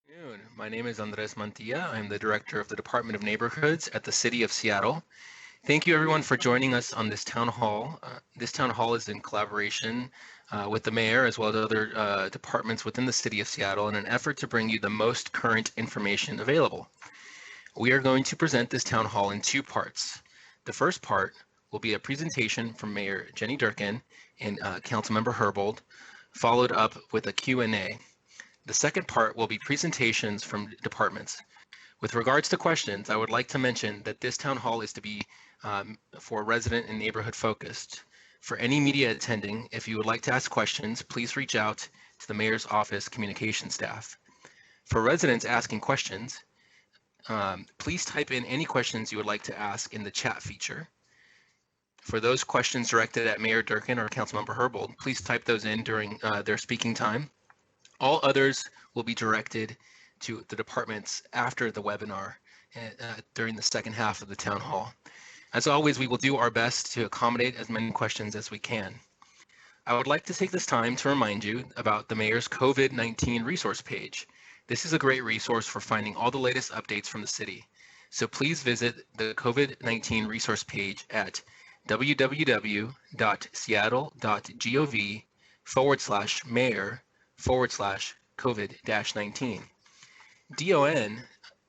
Afternoon. My name is Andres Mantilla. I'm the director of the Department of Neighborhoods at the City of Seattle. Thank you, everyone, for joining us on this town hall. This town hall is in collaboration with the mayor as well as other departments within the City of Seattle in an effort to bring you the most current information available. We are going to present this town hall in two parts. The first part will be a presentation from Mayor Jenny Durkan and Councilmember Herbold, followed up with a Q&A. The second part will be presentations from departments. With regards to questions, I would like to mention that this town hall is to be for resident and neighborhood focused. For any media attending, if you would like to ask questions, please reach out to the mayor's office communication staff. For residents asking questions, please type in any questions you would like to ask in the chat feature. For those questions directed at Mayor Durkan or Councilmember Herbold, please type those in during their speaking time. All others will be directed to the departments after the webinar during the second half of the town hall. As always, we will do our best to accommodate as many questions as we can. I would like to take this time to remind you about the mayor's COVID-19 resource page. This is a great resource for finding all the latest updates from the city. So please visit the COVID-19 resource page at www.seattle.gov/mayor/COVID-19. DON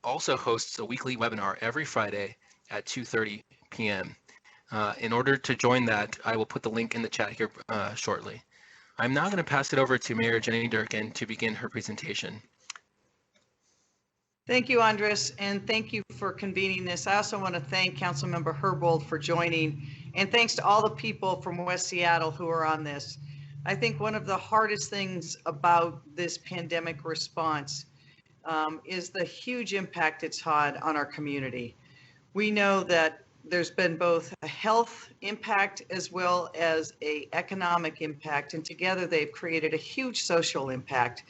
also hosts a weekly webinar every Friday at 2:30 p.m. In order to join that, I will put the link in the chat here shortly. I'm now going to pass it over to Mayor Jenny Durkan to begin her presentation. Thank you, Andres, and thank you for convening this. I also want to thank Councilmember Herbold for joining, and thanks to all the people from West Seattle who are on this. I think one of the hardest things about this pandemic response is the huge impact it's had on our community. We know that there's been both a health impact as well as an economic impact, and together they've created a huge social impact.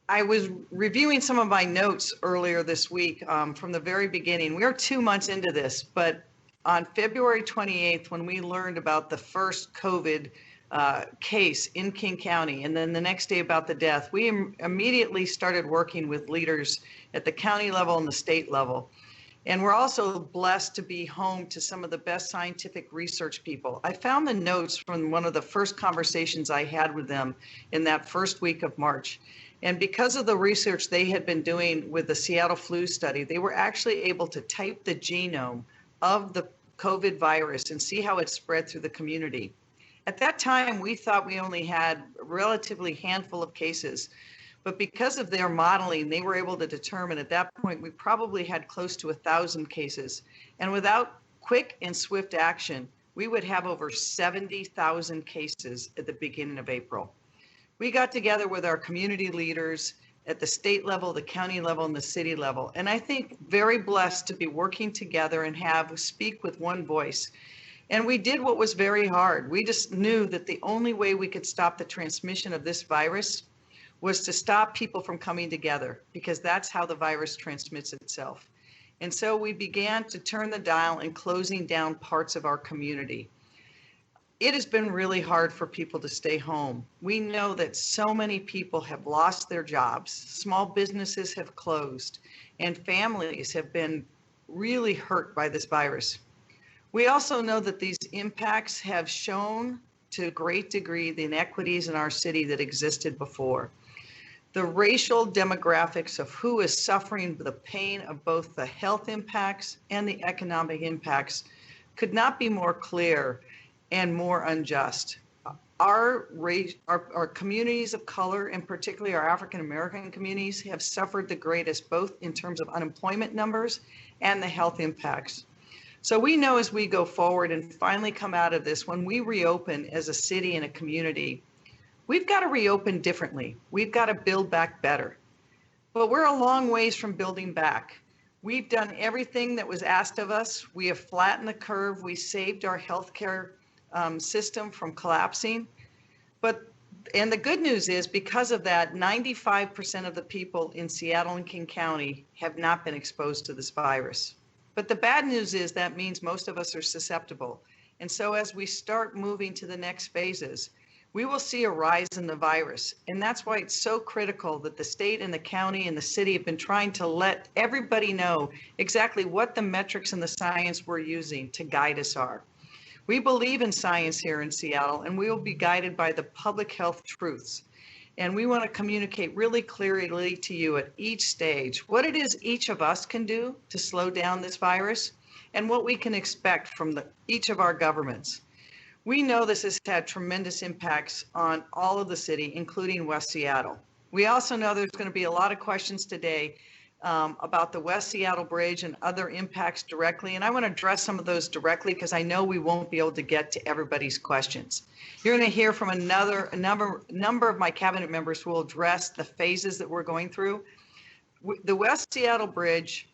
I was reviewing some of my notes earlier this week from the very beginning. We are 2 months into this, but on February 28th, when we learned about the first COVID case in King County, and then the next day about the death, we immediately started working with leaders at the county level and the state level. And we're also blessed to be home to some of the best scientific research people. I found the notes from one of the first conversations I had with them in that first week of March. And because of the research they had been doing with the Seattle flu study, they were actually able to type the genome of the COVID virus and see how it spread through the community. At that time, we thought we only had a relatively handful of cases, but because of their modeling, they were able to determine at that point we probably had close to 1,000 cases. And without quick and swift action, we would have over 70,000 cases at the beginning of April. We got together with our community leaders at the state level, the county level, and the city level. And I think very blessed to be working together and speak with one voice. And we did what was very hard. We just knew that the only way we could stop the transmission of this virus was to stop people from coming together, because that's how the virus transmits itself. And so we began to turn the dial and closing down parts of our community. It has been really hard for people to stay home. We know that so many people have lost their jobs, small businesses have closed, and families have been really hurt by this virus. We also know that these impacts have shown to a great degree the inequities in our city that existed before. The racial demographics of who is suffering the pain of both the health impacts and the economic impacts could not be more clear and more unjust. Our communities of color, and particularly our African American communities, have suffered the greatest, both in terms of unemployment numbers and the health impacts. So we know as we go forward and finally come out of this, when we reopen as a city and a community, we've got to reopen differently. We've got to build back better. But we're a long ways from building back. We've done everything that was asked of us. We have flattened the curve. We saved our healthcare system from collapsing. And the good news is, because of that, 95% of the people in Seattle and King County have not been exposed to this virus. But the bad news is that means most of us are susceptible. And so as we start moving to the next phases, we will see a rise in the virus. And that's why it's so critical that the state and the county and the city have been trying to let everybody know exactly what the metrics and the science we're using to guide us are. We believe in science here in Seattle, and we will be guided by the public health truths. And we want to communicate really clearly to you at each stage what it is each of us can do to slow down this virus and what we can expect from each of our governments. We know this has had tremendous impacts on all of the city, including West Seattle. We also know there's going to be a lot of questions today about the West Seattle Bridge and other impacts directly. And I want to address some of those directly because I know we won't be able to get to everybody's questions. You're going to hear from a number of my cabinet members who will address the phases that we're going through. The West Seattle Bridge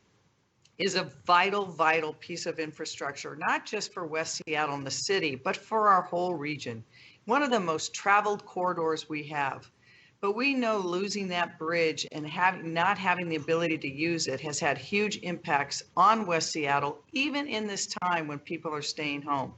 is a vital piece of infrastructure, not just for West Seattle and the city, but for our whole region. One of the most traveled corridors we have. But we know losing that bridge and not having the ability to use it has had huge impacts on West Seattle, even in this time when people are staying home.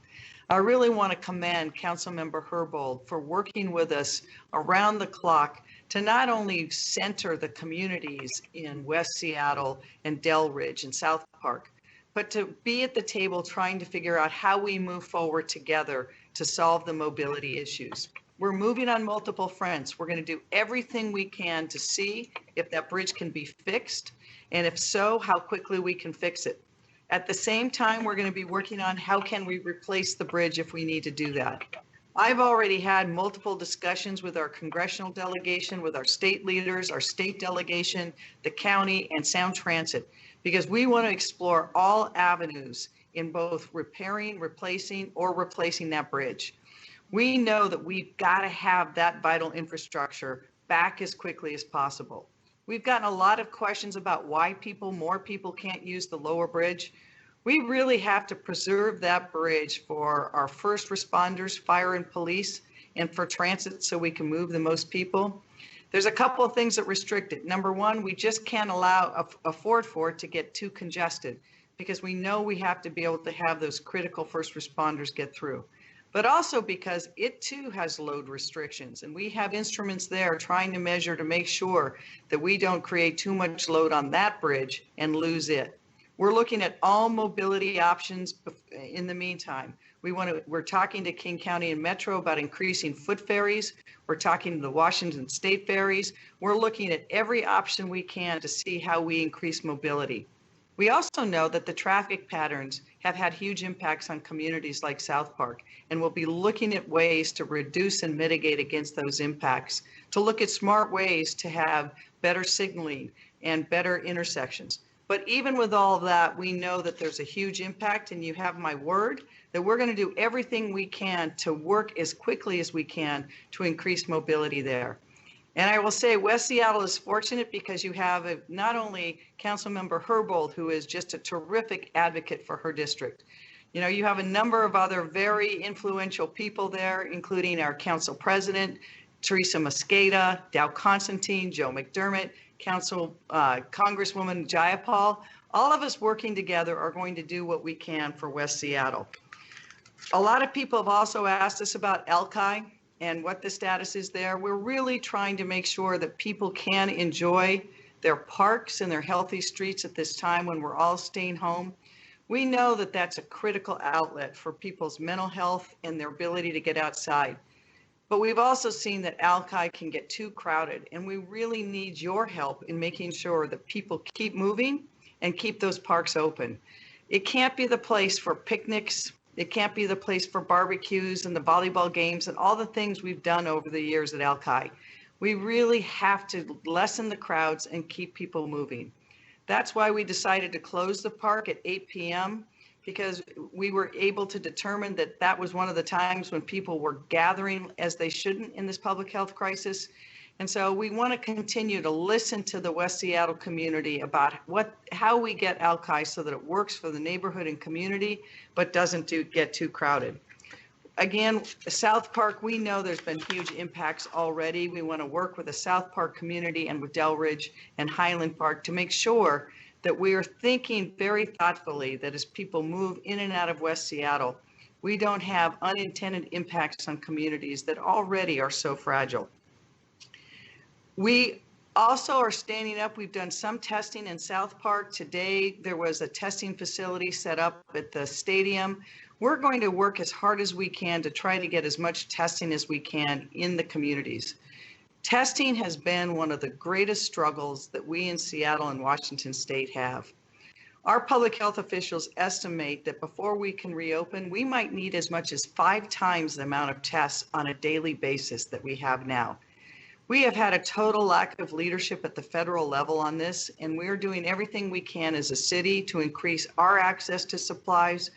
I really want to commend Councilmember Herbold for working with us around the clock to not only center the communities in West Seattle and Del Ridge and South Park, but to be at the table trying to figure out how we move forward together to solve the mobility issues. We're moving on multiple fronts. We're going to do everything we can to see if that bridge can be fixed, and if so, how quickly we can fix it. At the same time, we're going to be working on how can we replace the bridge if we need to do that. I've already had multiple discussions with our congressional delegation, with our state leaders, our state delegation, the county, and Sound Transit, because we want to explore all avenues in both repairing, replacing that bridge. We know that we've got to have that vital infrastructure back as quickly as possible. We've gotten a lot of questions about why more people can't use the lower bridge. We really have to preserve that bridge for our first responders, fire and police, and for transit so we can move the most people. There's a couple of things that restrict it. Number one, we just can't afford for it to get too congested because we know we have to be able to have those critical first responders get through. But also because it too has load restrictions, and we have instruments there trying to measure to make sure that we don't create too much load on that bridge and lose it. We're looking at all mobility options in the meantime. We're talking to King County and Metro about increasing foot ferries. We're talking to the Washington State ferries. We're looking at every option we can to see how we increase mobility. We also know that the traffic patterns have had huge impacts on communities like South Park, and we'll be looking at ways to reduce and mitigate against those impacts, to look at smart ways to have better signaling and better intersections. But even with all of that, we know that there's a huge impact, and you have my word that we're going to do everything we can to work as quickly as we can to increase mobility there. And I will say West Seattle is fortunate because you have not only Councilmember Herbold, who is just a terrific advocate for her district. You know, you have a number of other very influential people there, including our council president, Teresa Mosqueda, Dow Constantine, Joe McDermott, Congresswoman Jayapal. All of us working together are going to do what we can for West Seattle. A lot of people have also asked us about Alki and what the status is there. We're really trying to make sure that people can enjoy their parks and their healthy streets at this time when we're all staying home. We know that that's a critical outlet for people's mental health and their ability to get outside. But we've also seen that Alki can get too crowded, and we really need your help in making sure that people keep moving and keep those parks open. It can't be the place for picnics. It can't be the place for barbecues and the volleyball games and all the things we've done over the years at Alki. We really have to lessen the crowds and keep people moving. That's why we decided to close the park at 8 p.m. because we were able to determine that that was one of the times when people were gathering as they shouldn't in this public health crisis. And so we want to continue to listen to the West Seattle community about how we get Alki so that it works for the neighborhood and community, but doesn't get too crowded. Again, South Park, we know there's been huge impacts already. We want to work with the South Park community and with Del Ridge and Highland Park to make sure that we are thinking very thoughtfully that as people move in and out of West Seattle, we don't have unintended impacts on communities that already are so fragile. We also are standing up. We've done some testing in South Park. Today, there was a testing facility set up at the stadium. We're going to work as hard as we can to try to get as much testing as we can in the communities. Testing has been one of the greatest struggles that we in Seattle and Washington State have. Our public health officials estimate that before we can reopen, we might need as much as 5 times the amount of tests on a daily basis that we have now. We have had a total lack of leadership at the federal level on this, and we're doing everything we can as a city to increase our access to supplies.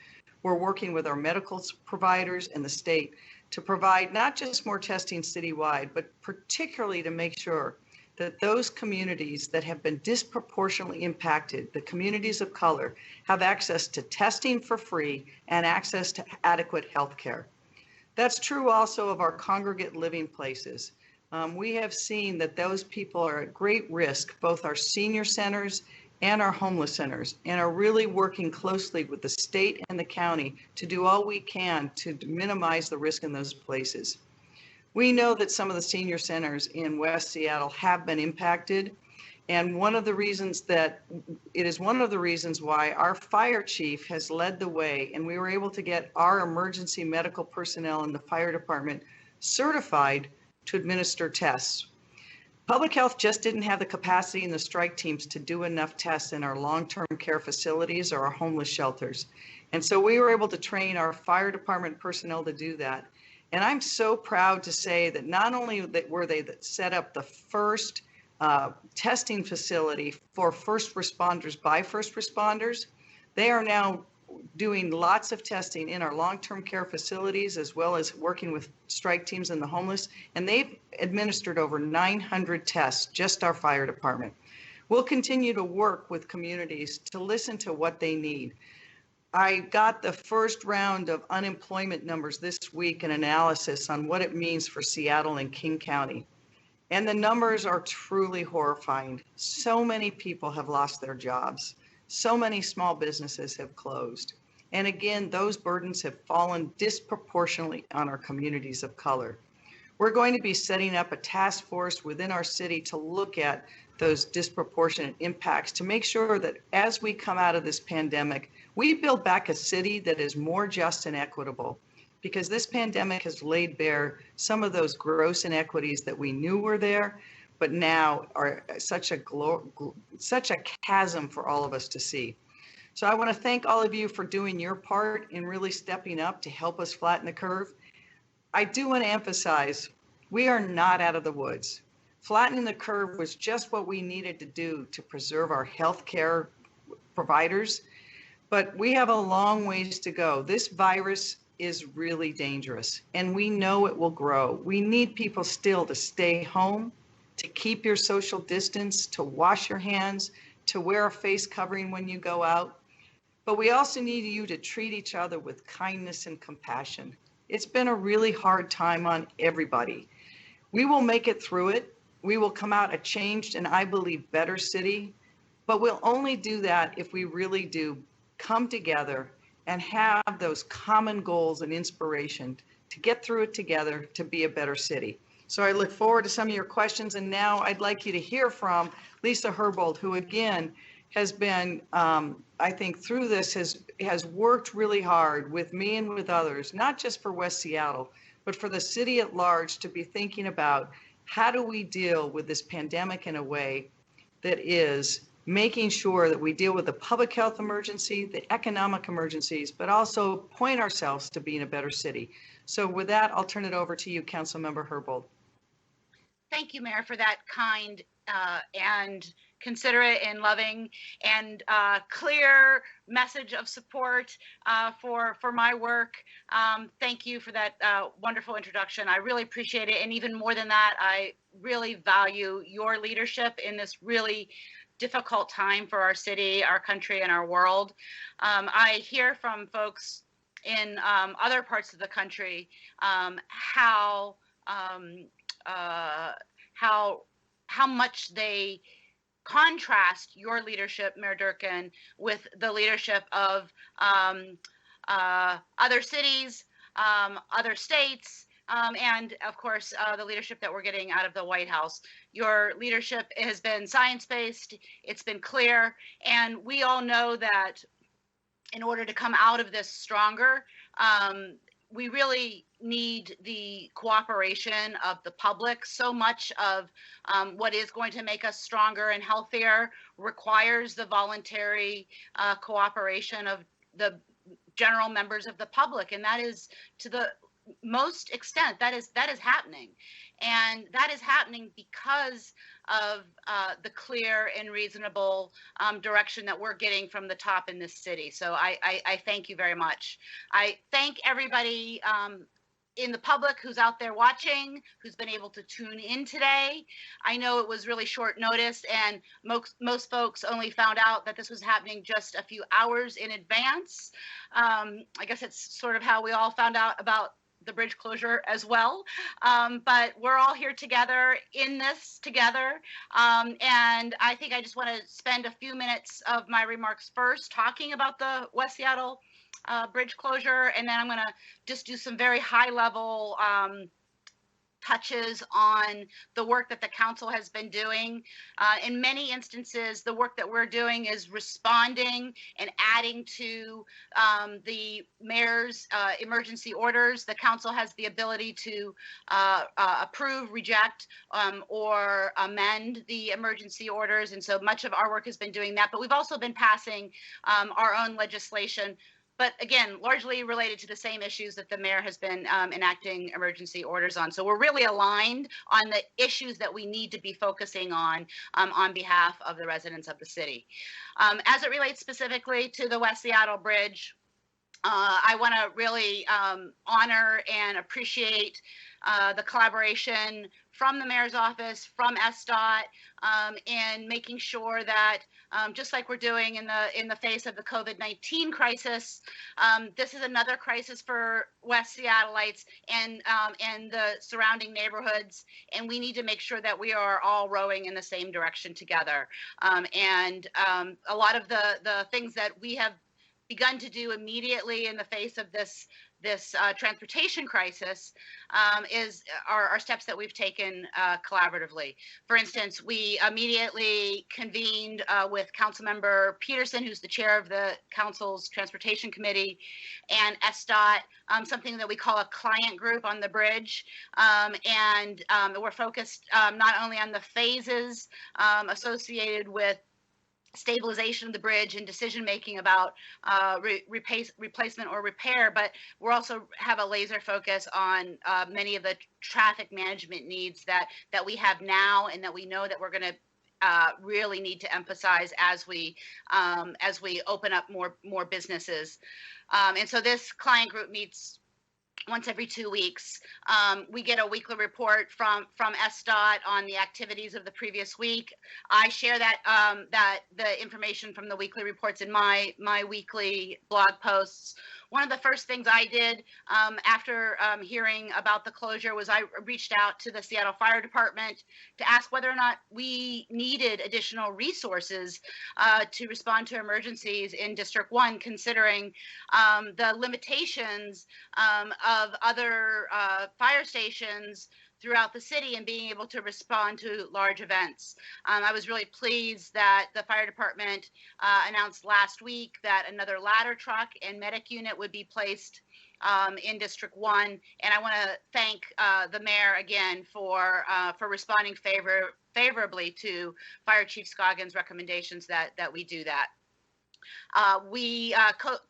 We're working with our medical providers and the state to provide not just more testing citywide, but particularly to make sure that those communities that have been disproportionately impacted, the communities of color, have access to testing for free and access to adequate health care. That's true also of our congregate living places. We have seen that those people are at great risk, both our senior centers and our homeless centers, and are really working closely with the state and the county to do all we can to minimize the risk in those places. We know that some of the senior centers in West Seattle have been impacted, and one of the reasons why our fire chief has led the way, and we were able to get our emergency medical personnel in the fire department certified to administer tests. Public health just didn't have the capacity in the strike teams to do enough tests in our long-term care facilities or our homeless shelters. And so we were able to train our fire department personnel to do that. And I'm so proud to say that not only were they that set up the first testing facility for first responders by first responders, they are now doing lots of testing in our long-term care facilities, as well as working with strike teams and the homeless. And they've administered over 900 tests, just our fire department. We'll continue to work with communities to listen to what they need. I got the first round of unemployment numbers this week, an analysis on what it means for Seattle and King County. And the numbers are truly horrifying. So many people have lost their jobs. So many small businesses have closed. And again, those burdens have fallen disproportionately on our communities of color. We're going to be setting up a task force within our city to look at those disproportionate impacts to make sure that as we come out of this pandemic, we build back a city that is more just and equitable, because this pandemic has laid bare some of those gross inequities that we knew were there, but now are such a chasm for all of us to see. So I want to thank all of you for doing your part in really stepping up to help us flatten the curve. I do want to emphasize, we are not out of the woods. Flattening the curve was just what we needed to do to preserve our healthcare providers, but we have a long ways to go. This virus is really dangerous, and we know it will grow. We need people still to stay home, to keep your social distance, to wash your hands, to wear a face covering when you go out. But we also need you to treat each other with kindness and compassion. It's been a really hard time on everybody. We will make it through it. We will come out a changed and, I believe, better city. But we'll only do that if we really do come together and have those common goals and inspiration to get through it together to be a better city. So I look forward to some of your questions. And now I'd like you to hear from Lisa Herbold, who again has been, I think through this has worked really hard with me and with others, not just for West Seattle, but for the city at large, to be thinking about how do we deal with this pandemic in a way that is making sure that we deal with the public health emergency, the economic emergencies, but also point ourselves to being a better city. So with that, I'll turn it over to you, Councilmember Herbold. Thank you, Mayor, for that kind and considerate and loving and clear message of support for my work. Thank you for that wonderful introduction. I really appreciate it. And even more than that, I really value your leadership in this really difficult time for our city, our country, and our world. I hear from folks in other parts of the country how much they contrast your leadership, Mayor Durkan, with the leadership of other cities, other states, and of course, the leadership that we're getting out of the White House. Your leadership has been science-based, it's been clear, and we all know that in order to come out of this stronger, we really need the cooperation of the public. So much of what is going to make us stronger and healthier requires the voluntary cooperation of the general members of the public, and that is to the most extent that is happening, and that is happening because of the clear and reasonable direction that we're getting from the top in this city. So I thank you very much. I thank everybody in the public who's out there watching, who's been able to tune in today. I know it was really short notice, and most folks only found out that this was happening just a few hours in advance. I guess it's sort of how we all found out about the bridge closure as well. But we're all here together in this together. And I think I just want to spend a few minutes of my remarks first talking about the West Seattle bridge closure, and then I'm going to just do some very high level touches on the work that the council has been doing. In many instances, the work that we're doing is responding and adding to the mayor's emergency orders. The council has the ability to approve, reject, or amend the emergency orders. And so much of our work has been doing that, but we've also been passing our own legislation, but again, largely related to the same issues that the mayor has been enacting emergency orders on. So we're really aligned on the issues that we need to be focusing on behalf of the residents of the city. As it relates specifically to the West Seattle Bridge, I want to really honor and appreciate the collaboration from the mayor's office, from SDOT, in making sure that just like we're doing in the face of the COVID-19 crisis, this is another crisis for West Seattleites and the surrounding neighborhoods, and we need to make sure that we are all rowing in the same direction together. And a lot of the things that we have begun to do immediately in the face of this transportation crisis are steps that we've taken collaboratively. For instance, we immediately convened with Councilmember Peterson, who's the chair of the council's transportation committee, and SDOT, something that we call a client group on the bridge. And we're focused not only on the phases associated with stabilization of the bridge and decision making about replacement or repair, but we're also have a laser focus on many of the traffic management needs that we have now and that we know that we're going to really need to emphasize as we open up more businesses. And so this client group meets once every 2 weeks. We get a weekly report from SDOT on the activities of the previous week. I share that the information from the weekly reports in my weekly blog posts. One of the first things I did after hearing about the closure was I reached out to the Seattle Fire Department to ask whether or not we needed additional resources to respond to emergencies in District 1, considering the limitations of other fire stations throughout the city and being able to respond to large events. I was really pleased that the fire department announced last week that another ladder truck and medic unit would be placed in District 1. And I want to thank the mayor again for responding favorably to Fire Chief Scoggins' recommendations that we do that. We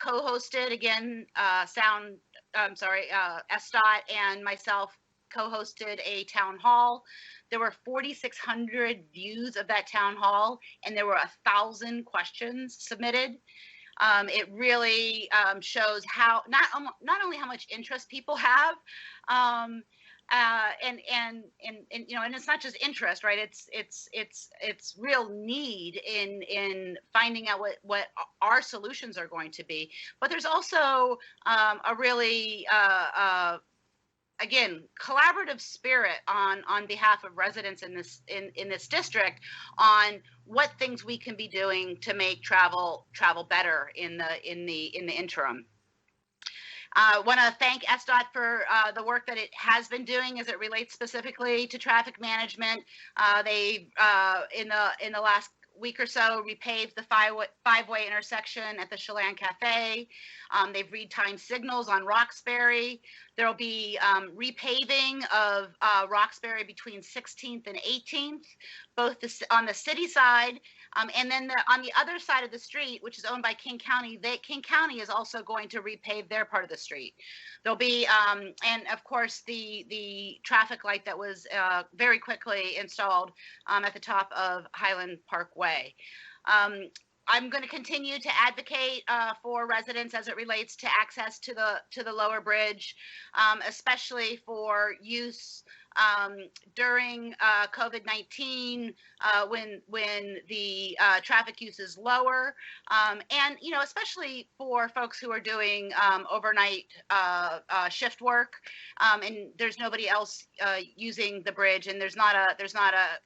co-hosted again, SDOT and myself co-hosted a town hall. There were 4,600 views of that town hall, and there were 1,000 questions submitted. It really shows how not only how much interest people have, and you know, and it's not just interest, right? It's real need in finding out what our solutions are going to be. But there's also a really again, collaborative spirit on behalf of residents in this district on what things we can be doing to make travel better in the interim. Want to thank SDOT for the work that it has been doing as it relates specifically to traffic management. They in the last week or so repaved the five-way intersection at the Chelan Cafe. They've retimed signals on Roxbury. There'll be repaving of Roxbury between 16th and 18th, both on the city side, and then on the other side of the street, which is owned by King County. King County is also going to repave their part of the street. There'll be, and of course, the traffic light that was very quickly installed at the top of Highland Parkway. I'm going to continue to advocate for residents as it relates to access to the lower bridge, especially for use during COVID-19 when the traffic use is lower, and especially for folks who are doing overnight shift work, and there's nobody else using the bridge, and there's not a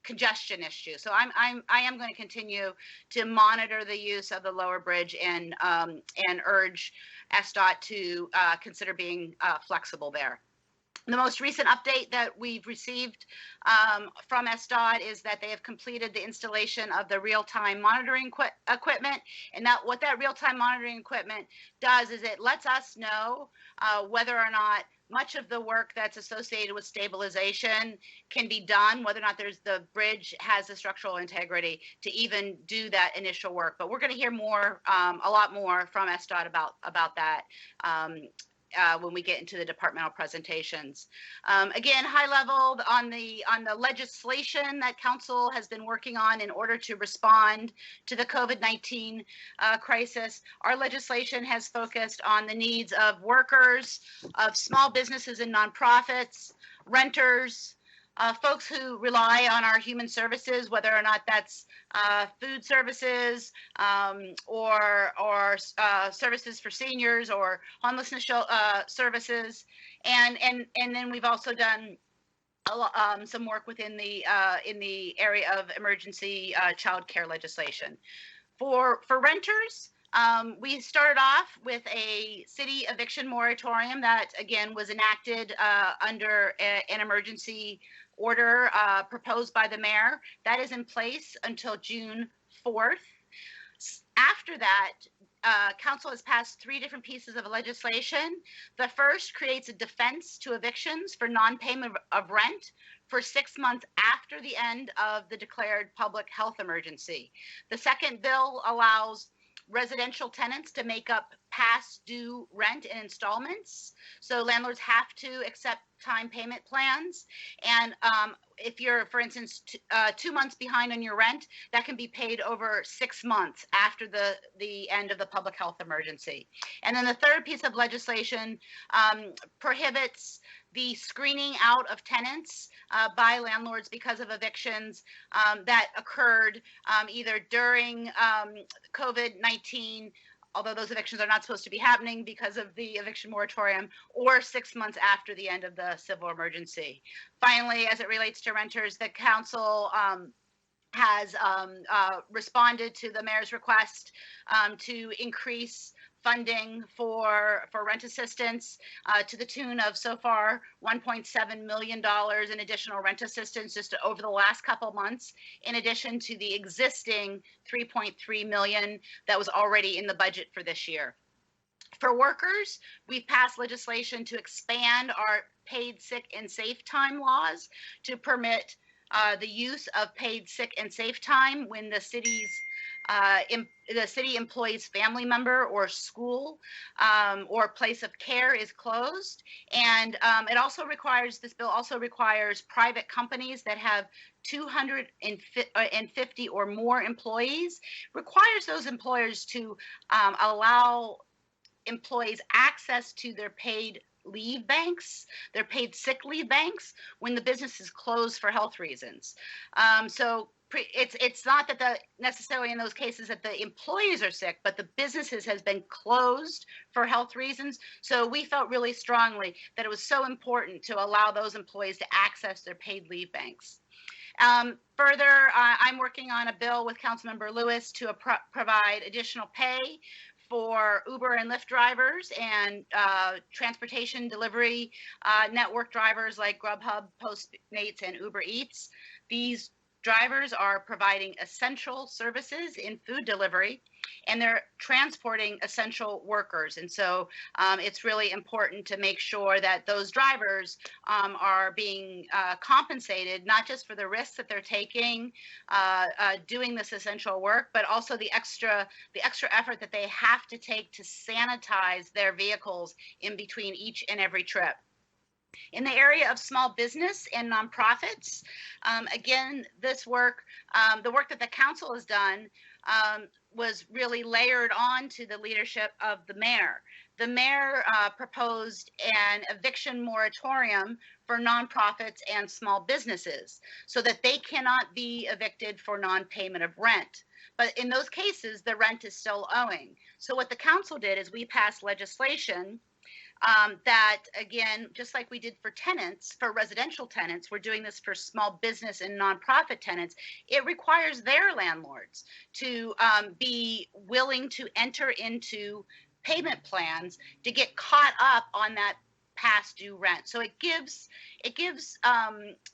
congestion issue. So I am going to continue to monitor the use of the lower bridge and urge SDOT to consider being flexible there. The most recent update that we've received from SDOT is that they have completed the installation of the real-time monitoring equipment. And what that real-time monitoring equipment does is it lets us know whether or not much of the work that's associated with stabilization can be done, whether or not the bridge has the structural integrity to even do that initial work. But we're going to hear more, a lot more from SDOT about that when we get into the departmental presentations. Again, high level on the legislation that council has been working on in order to respond to the COVID-19 crisis. Our legislation has focused on the needs of workers, of small businesses and nonprofits, renters, folks who rely on our human services, whether or not that's food services or services for seniors or homelessness services, and then we've also done some work within the in the area of emergency childcare legislation. For renters, we started off with a city eviction moratorium that, again, was enacted under an emergency order proposed by the mayor. That is in place until June 4th. After that, council has passed 3 different pieces of legislation. The first creates a defense to evictions for non-payment of rent for 6 months after the end of the declared public health emergency. The second bill allows residential tenants to make up past due rent in installments. So landlords have to accept time payment plans. And if you're, for instance, 2 months behind on your rent, that can be paid over 6 months after the end of the public health emergency. And then the third piece of legislation prohibits the screening out of tenants by landlords because of evictions that occurred either during COVID-19, although those evictions are not supposed to be happening because of the eviction moratorium, or 6 months after the end of the civil emergency. Finally, as it relates to renters, the council has responded to the mayor's request to increase funding for rent assistance to the tune of so far $1.7 million in additional rent assistance just over the last couple of months, in addition to the existing $3.3 million that was already in the budget for this year. For workers, we've passed legislation to expand our paid sick and safe time laws to permit the use of paid sick and safe time when the city employee's family member or school or place of care is closed. And this bill also requires private companies that have 250 or more employees, requires those employers to allow employees access to their paid leave banks, their paid sick leave banks, when the business is closed for health reasons. It's not that necessarily in those cases that the employees are sick, but the businesses has been closed for health reasons. So we felt really strongly that it was so important to allow those employees to access their paid leave banks. Further, I'm working on a bill with Councilmember Lewis to provide additional pay for Uber and Lyft drivers and transportation delivery network drivers like Grubhub, Postmates, and Uber Eats. These drivers are providing essential services in food delivery, and they're transporting essential workers. And so it's really important to make sure that those drivers are being compensated, not just for the risks that they're taking doing this essential work, but also the extra effort that they have to take to sanitize their vehicles in between each and every trip. In the area of small business and nonprofits, again, this work, the work that the council has done was really layered on to the leadership of the mayor. The mayor proposed an eviction moratorium for nonprofits and small businesses so that they cannot be evicted for non-payment of rent. But in those cases, the rent is still owing. So what the council did is we passed legislation that, again, just like we did for tenants, for residential tenants, we're doing this for small business and nonprofit tenants. It requires their landlords to be willing to enter into payment plans to get caught up on that past due rent. So it gives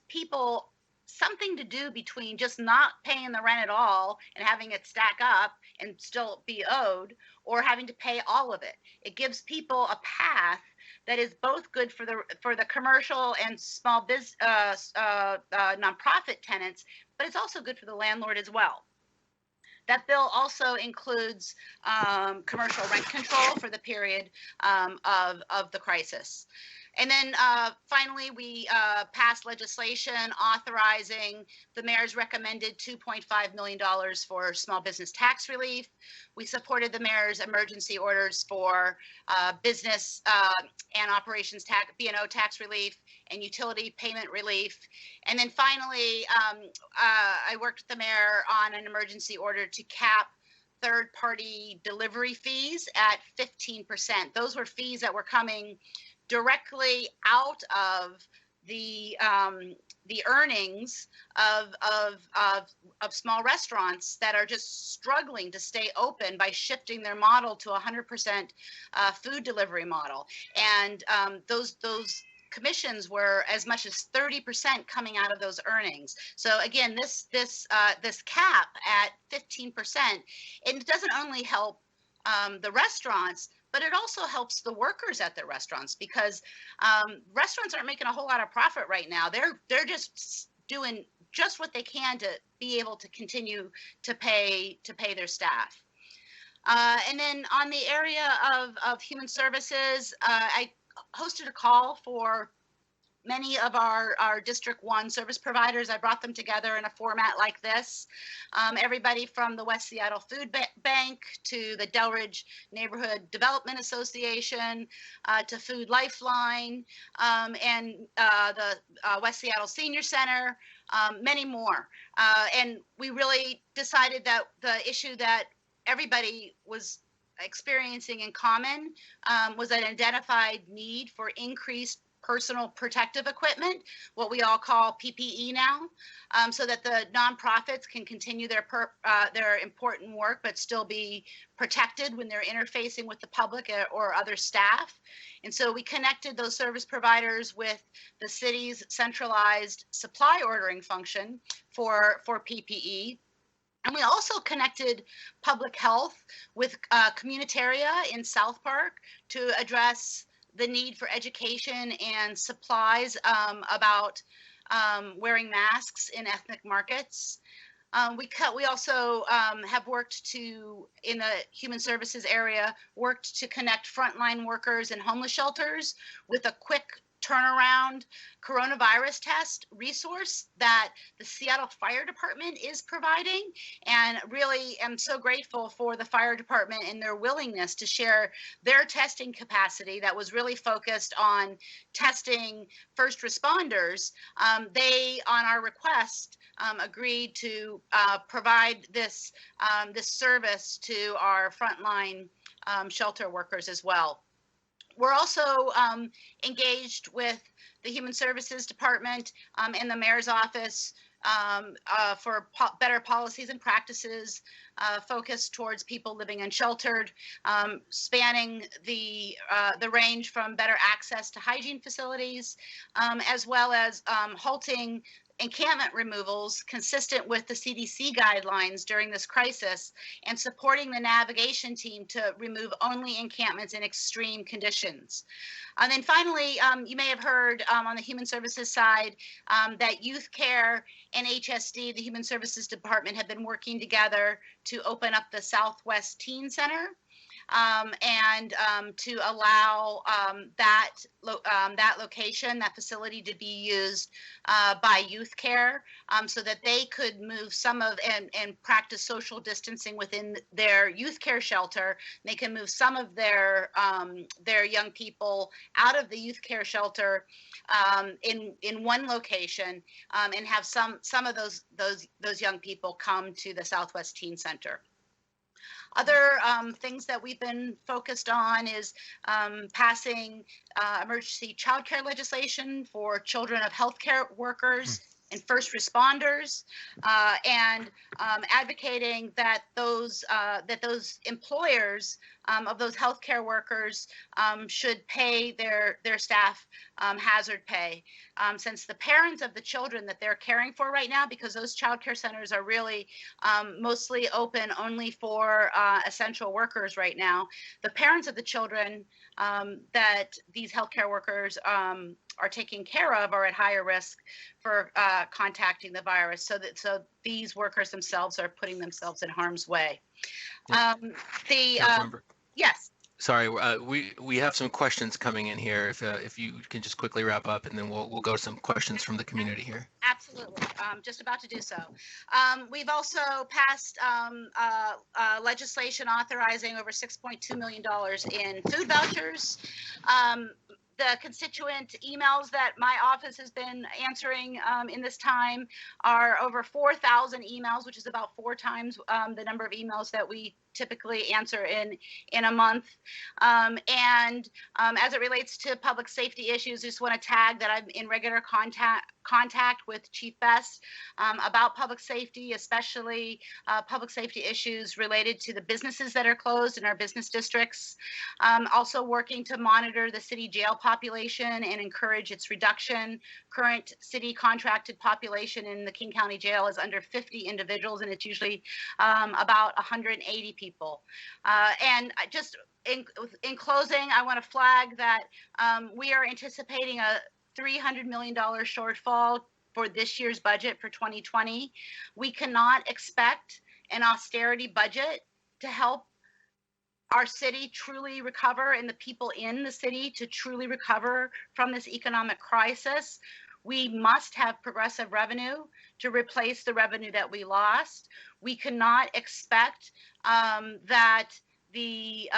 people something to do between just not paying the rent at all and having it stack up and still be owed, or having to pay all of it. It gives people a path that is both good for the commercial and small business nonprofit tenants, but it's also good for the landlord as well. That bill also includes commercial rent control for the period of the crisis. And then finally, we passed legislation authorizing the mayor's recommended $2.5 million for small business tax relief. We supported the mayor's emergency orders for business and operations tax, B&O tax relief, and utility payment relief. And then finally, I worked with the mayor on an emergency order to cap third-party delivery fees at 15%. Those were fees that were coming directly out of the earnings of small restaurants that are just struggling to stay open by shifting their model to 100% food delivery model. And those commissions were as much as 30% coming out of those earnings. So again, this cap at 15%, it doesn't only help the restaurants, but it also helps the workers at the restaurants, because restaurants aren't making a whole lot of profit right now. They're just doing just what they can to be able to continue to pay their staff. And then on the area of human services, I hosted a call for many of our District 1 service providers. I brought them together in a format like this. Everybody from the West Seattle Food Bank to the Delridge Neighborhood Development Association to Food Lifeline and the West Seattle Senior Center, many more. And we really decided that the issue that everybody was experiencing in common was an identified need for increased personal protective equipment, what we all call PPE now, so that the nonprofits can continue their important work, but still be protected when they're interfacing with the public or other staff. And so we connected those service providers with the city's centralized supply ordering function for PPE. And we also connected public health with Communitaria in South Park to address the need for education and supplies about wearing masks in ethnic markets. We also have worked to, in the human services area, worked to connect frontline workers and homeless shelters with a quick turnaround coronavirus test resource that the Seattle Fire Department is providing, and really am so grateful for the fire department and their willingness to share their testing capacity that was really focused on testing first responders. They, on our request, agreed to provide this service to our frontline shelter workers as well. We're also engaged with the Human Services Department and the Mayor's Office better policies and practices focused towards people living unsheltered, spanning the range from better access to hygiene facilities, as well as halting encampment removals consistent with the CDC guidelines during this crisis, and supporting the navigation team to remove only encampments in extreme conditions. And then finally, you may have heard on the Human Services side that Youth Care and HSD, the Human Services Department, have been working together to open up the Southwest Teen Center. And to allow that location, that facility, to be used by Youth Care, so that they could move some of and practice social distancing within their youth care shelter. They can move some of their young people out of the youth care shelter in one location, and have some of those young people come to the Southwest Teen Center. Other things that we've been focused on is passing emergency childcare legislation for children of healthcare workers and first responders, and advocating that those employers of those healthcare workers should pay their staff hazard pay, since the parents of the children that they're caring for right now, because those child care centers are really mostly open only for essential workers right now. The parents of the children that these healthcare workers are taking care of are at higher risk for contacting the virus, so these workers themselves are putting themselves in harm's way. Yes. Sorry, we have some questions coming in here. If you can just quickly wrap up, and then we'll go to some questions from the community here. Absolutely, just about to do so. We've also passed legislation authorizing over $6.2 million in food vouchers. The constituent emails that my office has been answering in this time are over 4,000 emails, which is about 4 times the number of emails that we typically answer in a month. And as it relates to public safety issues, I just want to tag that I'm in regular contact with Chief Best about public safety, especially public safety issues related to the businesses that are closed in our business districts. Also working to monitor the city jail population and encourage its reduction. Current city contracted population in the King County Jail is under 50 individuals, and it's usually about 180 people. And just in closing, I want to flag that we are anticipating a $300 million shortfall for this year's budget for 2020. We cannot expect an austerity budget to help our city truly recover and the people in the city to truly recover from this economic crisis. We must have progressive revenue to replace the revenue that we lost. We cannot expect that the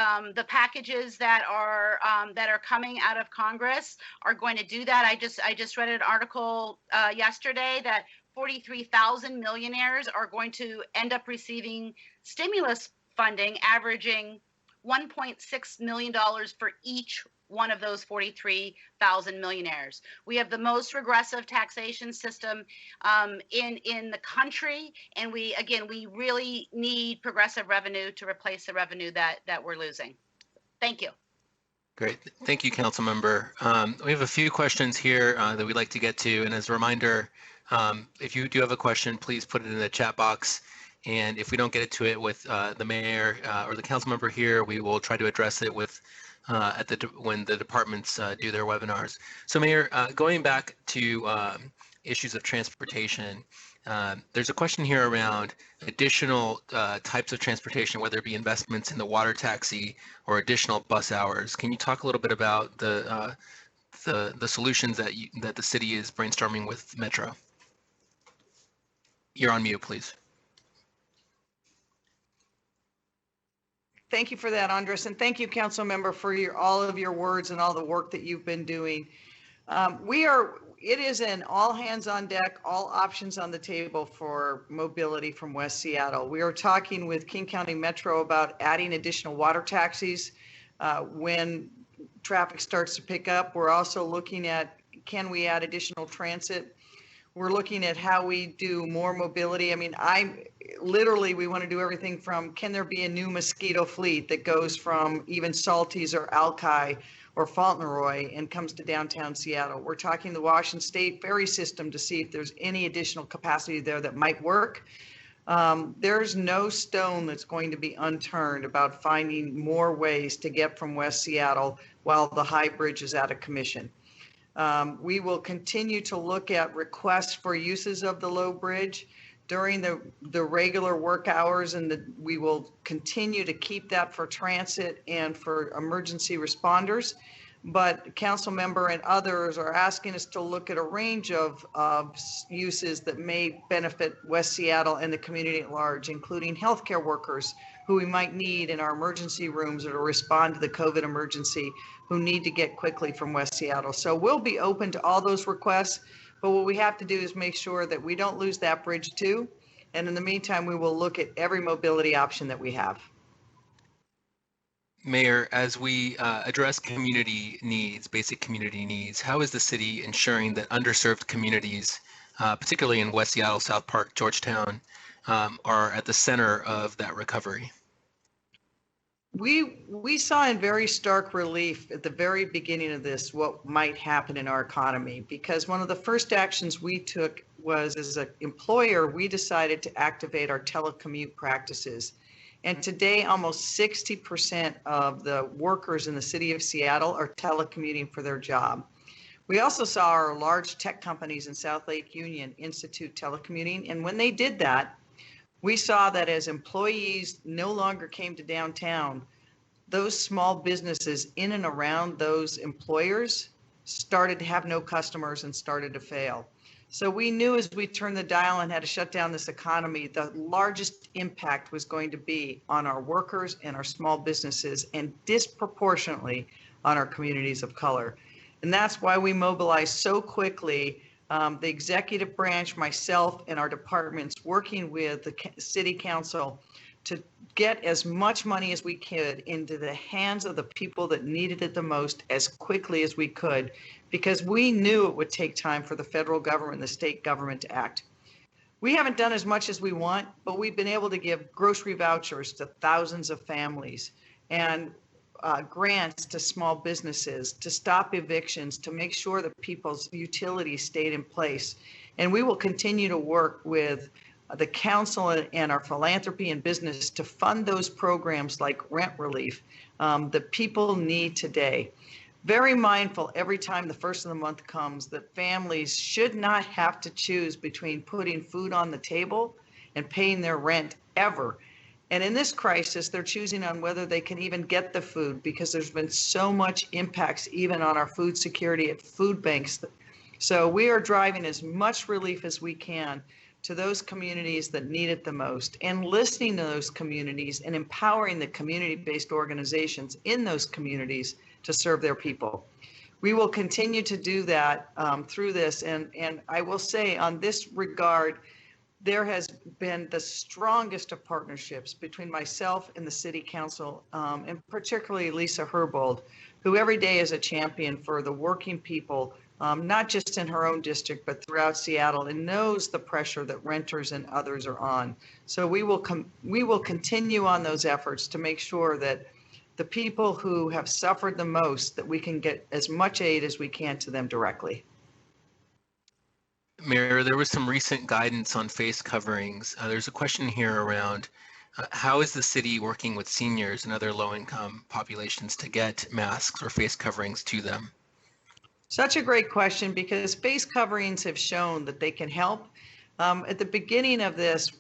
packages that are coming out of Congress are going to do that. I just read an article yesterday that 43,000 millionaires are going to end up receiving stimulus funding, averaging $1.6 million for each one of those 43,000 millionaires. We have the most regressive taxation system in the country, and we really need progressive revenue to replace the revenue that we're losing. Thank you. Great, thank you, Councilmember. We have a few questions here that we'd like to get to, and as a reminder, if you do have a question, please put it in the chat box. And if we don't get to it with the mayor or the council member here, we will try to address it with when the departments do their webinars. So Mayor, going back to issues of transportation, there's a question here around additional types of transportation, whether it be investments in the water taxi or additional bus hours. Can you talk a little bit about the solutions that the city is brainstorming with Metro? You're on mute, please. Thank you for that, Andres, and thank you, Council Member, for all of your words and all the work that you've been doing. It is an all hands on deck, all options on the table for mobility from West Seattle. We are talking with King County Metro about adding additional water taxis when traffic starts to pick up. We're also looking at, can we add additional transit? We're looking at how we do more mobility. I mean, we want to do everything from, can there be a new mosquito fleet that goes from even Salties or Alki or Fauntleroy and comes to downtown Seattle? We're talking the Washington State ferry system to see if there's any additional capacity there that might work. There's no stone that's going to be unturned about finding more ways to get from West Seattle while the High Bridge is out of commission. We will continue to look at requests for uses of the low bridge during the regular work hours, and we will continue to keep that for transit and for emergency responders. But council member and others are asking us to look at a range of uses that may benefit West Seattle and the community at large, including healthcare workers who we might need in our emergency rooms or to respond to the COVID emergency, who need to get quickly from West Seattle. So we'll be open to all those requests, but what we have to do is make sure that we don't lose that bridge too. And in the meantime, we will look at every mobility option that we have. Mayor, as we address community needs, basic community needs, how is the city ensuring that underserved communities, particularly in West Seattle, South Park, Georgetown, are at the center of that recovery? We saw in very stark relief at the very beginning of this what might happen in our economy, because one of the first actions we took was, as an employer, we decided to activate our telecommute practices. And today, almost 60% of the workers in the city of Seattle are telecommuting for their job. We also saw our large tech companies in South Lake Union institute telecommuting. And when they did that, we saw that as employees no longer came to downtown, those small businesses in and around those employers started to have no customers and started to fail. So we knew as we turned the dial and had to shut down this economy, the largest impact was going to be on our workers and our small businesses, and disproportionately on our communities of color. And that's why we mobilized so quickly, the executive branch, myself, and our departments working with the city council to get as much money as we could into the hands of the people that needed it the most as quickly as we could, because we knew it would take time for the federal government and the state government to act. We haven't done as much as we want, but we've been able to give grocery vouchers to thousands of families and grants to small businesses to stop evictions, to make sure that people's utilities stayed in place. And we will continue to work with the council and our philanthropy and business to fund those programs like rent relief that people need today. Very mindful every time the first of the month comes that families should not have to choose between putting food on the table and paying their rent ever. And in this crisis, they're choosing on whether they can even get the food, because there's been so much impacts even on our food security at food banks. So we are driving as much relief as we can to those communities that need it the most, and listening to those communities and empowering the community-based organizations in those communities to serve their people. We will continue to do that through this. And I will say on this regard, there has been the strongest of partnerships between myself and the city council, and particularly Lisa Herbold, who every day is a champion for the working people, not just in her own district, but throughout Seattle, and knows the pressure that renters and others are on. So we will continue on those efforts to make sure that the people who have suffered the most, that we can get as much aid as we can to them directly. Mayor, there was some recent guidance on face coverings. There's a question here around how is the city working with seniors and other low-income populations to get masks or face coverings to them? Such a great question, because face coverings have shown that they can help. At the beginning of this,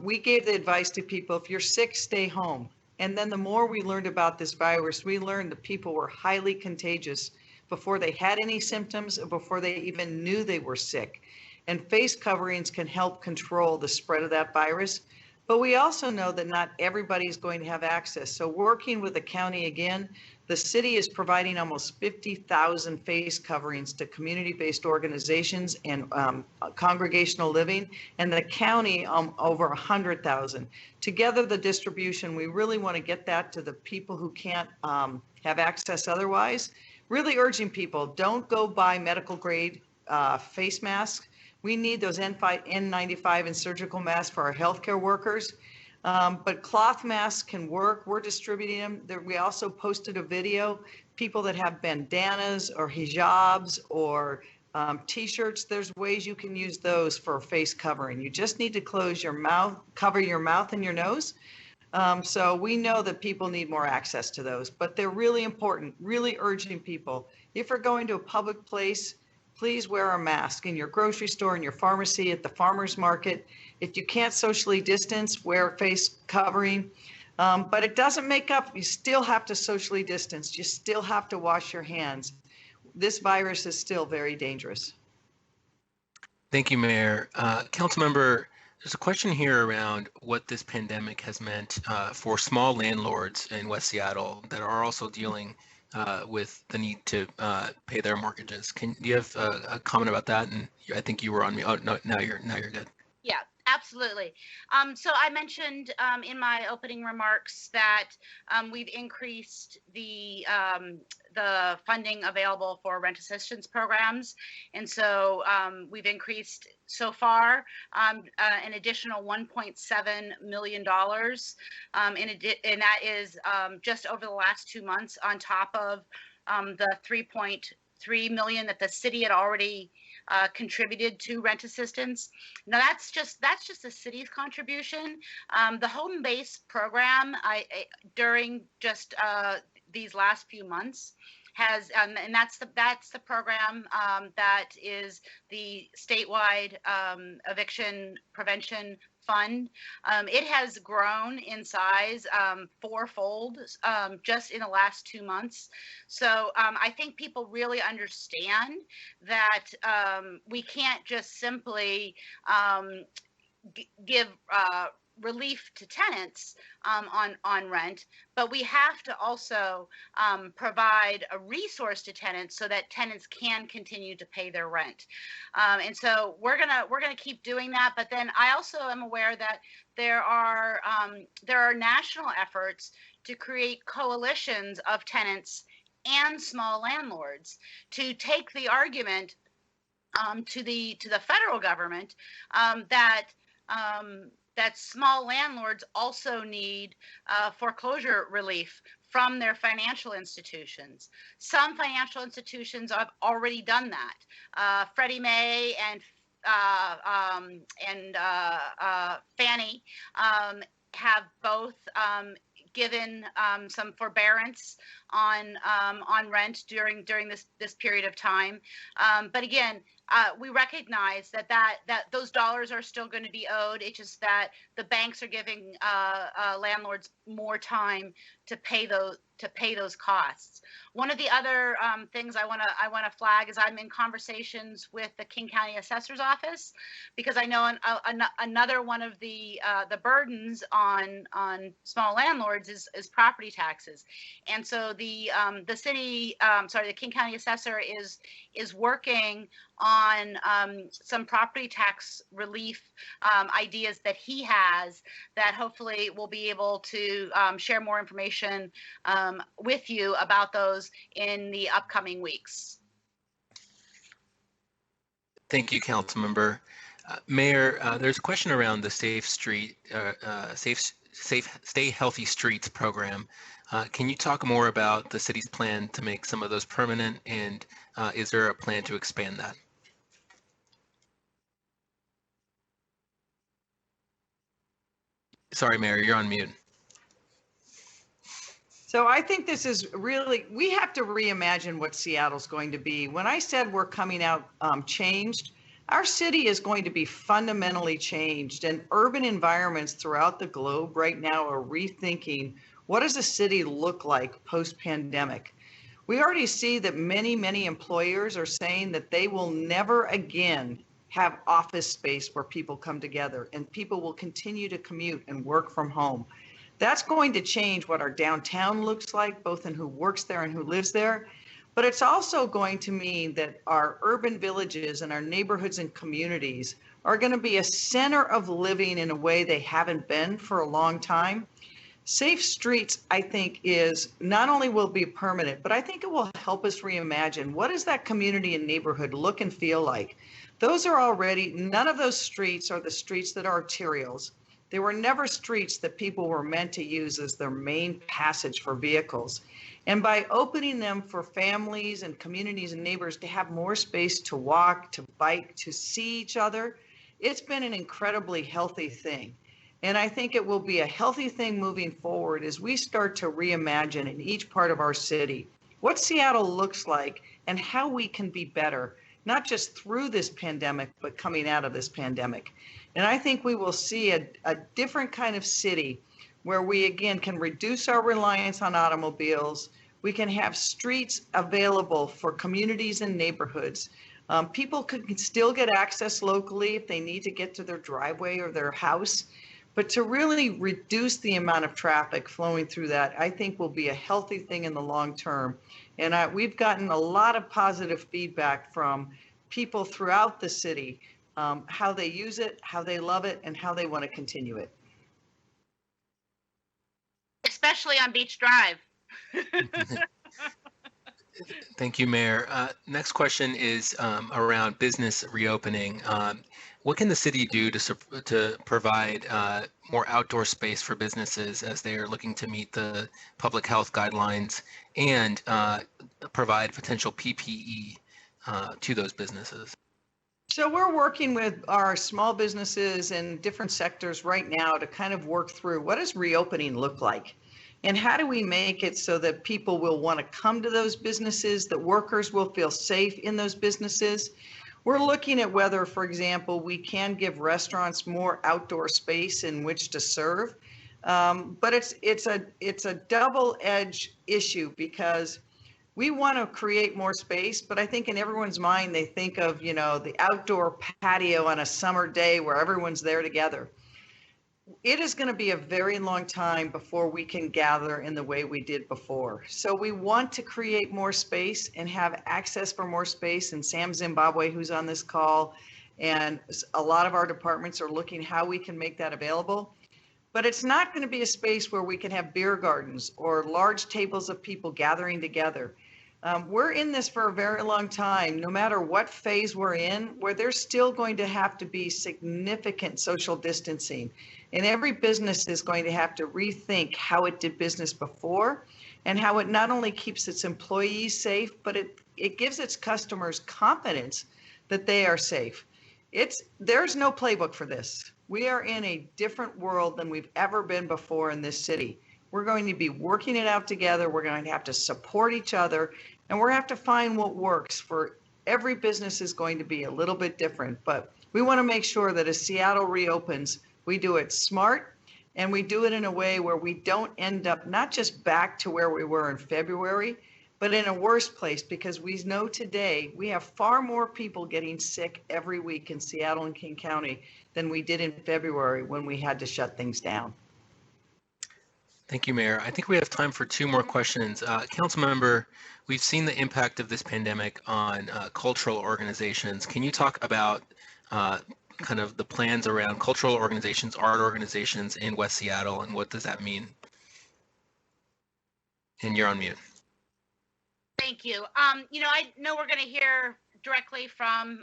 we gave the advice to people, if you're sick, stay home. And then the more we learned about this virus, we learned that people were highly contagious before they had any symptoms, before they even knew they were sick. And face coverings can help control the spread of that virus. But we also know that not everybody is going to have access. So working with the county again, the city is providing almost 50,000 face coverings to community-based organizations and congregational living, and the county over 100,000. Together, the distribution, we really want to get that to the people who can't have access otherwise. Really urging people, don't go buy medical grade face masks. We need those N95 and surgical masks for our healthcare workers. But cloth masks can work. We're distributing them. We also posted a video. People that have bandanas or hijabs or T-shirts, there's ways you can use those for a face covering. You just need to close your mouth, cover your mouth and your nose. So we know that people need more access to those, but they're really important, really urging people. If you're going to a public place, please wear a mask in your grocery store, in your pharmacy, at the farmer's market. If you can't socially distance, wear a face covering. But it doesn't make up, you still have to socially distance. You still have to wash your hands. This virus is still very dangerous. Thank you, Mayor. Councilmember, there's a question here around what this pandemic has meant for small landlords in West Seattle that are also dealing with the need to pay their mortgages. Do you have a comment about that? And I think you were on me. Oh, no, now you're good. Yeah, absolutely. So I mentioned in my opening remarks that we've increased the funding available for rent assistance programs. And so we've increased so far an additional $1.7 million. And that is just over the last 2 months on top of the $3.3 million that the city had already contributed to rent assistance. Now that's just the city's contribution. The home-based program, during just these last few months, has and that's the program that is the statewide eviction prevention fund. It has grown in size fourfold just in the last 2 months. So I think people really understand that we can't just simply give relief to tenants on rent, but we have to also provide a resource to tenants so that tenants can continue to pay their rent. And so we're gonna keep doing that. But then I also am aware that there are national efforts to create coalitions of tenants and small landlords to take the argument to the federal government that small landlords also need foreclosure relief from their financial institutions. Some financial institutions have already done that. Freddie Mae and Fannie have both given some forbearance on rent during this period of time. But again, we recognize that those dollars are still going to be owed. It's just that the banks are giving landlords more time to pay those costs. One of the other things I want to flag is I'm in conversations with the King County Assessor's Office, because I know another one of the burdens on small landlords is property taxes, and so the King County Assessor is working on some property tax relief ideas that he has that hopefully we'll be able to share more information with you about those in the upcoming weeks. Thank you, Councilmember. Mayor, there's a question around the Stay Healthy Streets program. Can you talk more about the city's plan to make some of those permanent, and is there a plan to expand that? Sorry, Mayor, you're on mute. So I think this is really, we have to reimagine what Seattle's going to be. When I said we're coming out changed, our city is going to be fundamentally changed, and urban environments throughout the globe right now are rethinking what does a city look like post-pandemic. We already see that many employers are saying that they will never again have office space where people come together, and people will continue to commute and work from home. That's going to change what our downtown looks like, both in who works there and who lives there. But it's also going to mean that our urban villages and our neighborhoods and communities are going to be a center of living in a way they haven't been for a long time. Safe streets, I think, is not only will be permanent, but I think it will help us reimagine what does that community and neighborhood look and feel like. Those are already, none of those streets are the streets that are arterials. They were never streets that people were meant to use as their main passage for vehicles. And by opening them for families and communities and neighbors to have more space to walk, to bike, to see each other, it's been an incredibly healthy thing. And I think it will be a healthy thing moving forward as we start to reimagine in each part of our city what Seattle looks like and how we can be better, not just through this pandemic, but coming out of this pandemic. And I think we will see a different kind of city where we, again, can reduce our reliance on automobiles. We can have streets available for communities and neighborhoods. People can still get access locally if they need to get to their driveway or their house. But to really reduce the amount of traffic flowing through that, I think will be a healthy thing in the long term. And we've gotten a lot of positive feedback from people throughout the city, how they use it, how they love it, and how they want to continue it. Especially on Beach Drive. Thank you, Mayor. Next question is around business reopening. What can the city do to provide more outdoor space for businesses as they are looking to meet the public health guidelines and provide potential PPE to those businesses? So we're working with our small businesses in different sectors right now to kind of work through what does reopening look like? And how do we make it so that people will want to come to those businesses, that workers will feel safe in those businesses? We're looking at whether, for example, we can give restaurants more outdoor space in which to serve. But it's a double-edged issue because we want to create more space, but I think in everyone's mind, they think of, the outdoor patio on a summer day where everyone's there together. It is going to be a very long time before we can gather in the way we did before. So we want to create more space and have access for more space. And Sam Zimbabwe, who's on this call, and a lot of our departments are looking how we can make that available. But it's not going to be a space where we can have beer gardens or large tables of people gathering together. We're in this for a very long time, no matter what phase we're in, where there's still going to have to be significant social distancing. And every business is going to have to rethink how it did business before and how it not only keeps its employees safe, but it gives its customers confidence that they are safe. There's no playbook for this. We are in a different world than we've ever been before in this city. We're going to be working it out together. We're going to have to support each other, and we're going to have to find what works for every business is going to be a little bit different. But we want to make sure that as Seattle reopens, we do it smart and we do it in a way where we don't end up not just back to where we were in February, but in a worse place, because we know today we have far more people getting sick every week in Seattle and King County than we did in February when we had to shut things down. Thank you, Mayor. I think we have time for two more questions. Councilmember, we've seen the impact of this pandemic on cultural organizations. Can you talk about kind of the plans around cultural organizations, art organizations in West Seattle, and what does that mean? And you're on mute. Thank you. I know we're going to hear directly from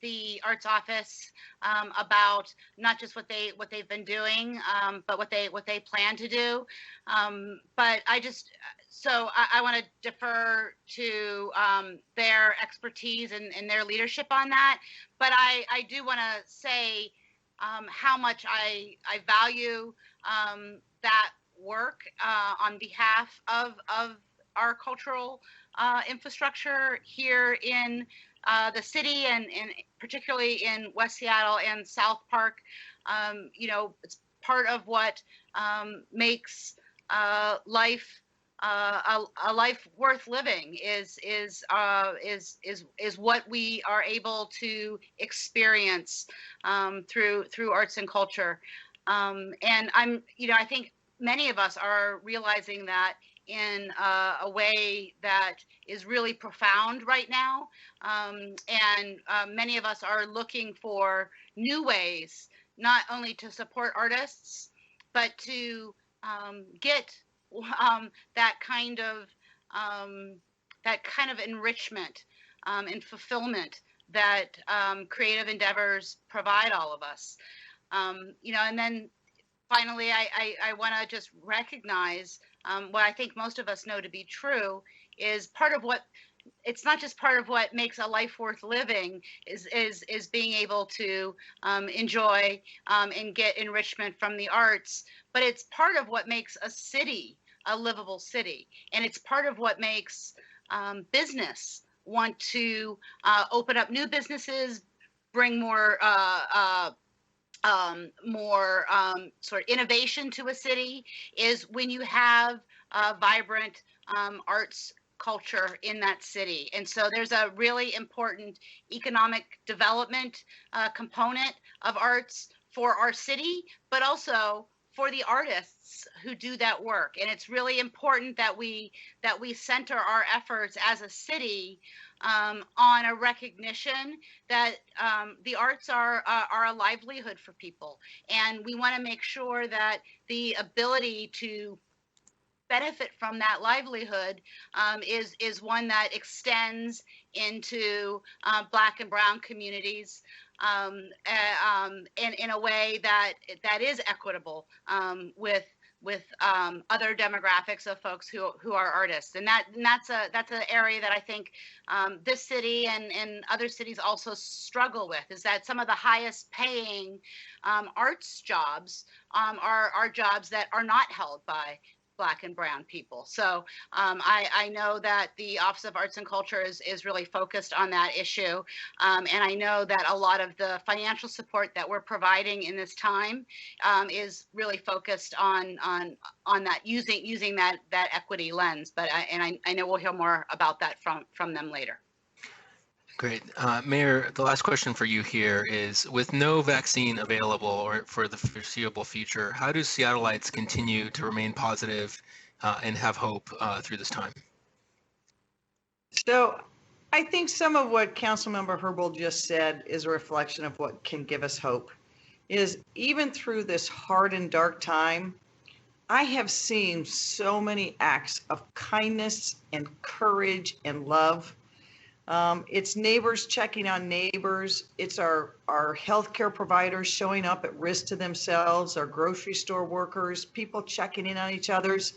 the arts office about not just what they've been doing, but what they plan to do. But I want to defer to their expertise and their leadership on that. But I do want to say how much I value that work on behalf of our cultural infrastructure here in the city and particularly in West Seattle and South Park. It's part of what makes life a life worth living is what we are able to experience through arts and culture. And I think many of us are realizing that in a way that is really profound right now. And many of us are looking for new ways, not only to support artists, but to get that kind of enrichment and fulfillment that creative endeavors provide all of us. And then finally, I want to just recognize what I think most of us know to be true is it's not just part of what makes a life worth living is being able to enjoy and get enrichment from the arts, but it's part of what makes a city a livable city, and it's part of what makes business want to open up new businesses, bring more sort of innovation to a city, is when you have a vibrant arts culture in that city. And so there's a really important economic development component of arts for our city, but also for the artists who do that work. And it's really important that we center our efforts as a city on a recognition that the arts are a livelihood for people. And we want to make sure that the ability to benefit from that livelihood is one that extends into Black and Brown communities in a way that is equitable with other demographics of folks who are artists, and that's an area that I think this city and other cities also struggle with, is that some of the highest paying arts jobs are jobs that are not held by Black and Brown people. So I know that the Office of Arts and Culture is really focused on that issue. And I know that a lot of the financial support that we're providing in this time is really focused on that, using that equity lens. But I know we'll hear more about that from them later. Great. Mayor, the last question for you here is, with no vaccine available or for the foreseeable future, how do Seattleites continue to remain positive and have hope through this time? So I think some of what Councilmember Herbold just said is a reflection of what can give us hope. Is even through this hard and dark time, I have seen so many acts of kindness and courage and love. It's neighbors checking on neighbors. It's our healthcare providers showing up at risk to themselves, our grocery store workers, people checking in on each other's.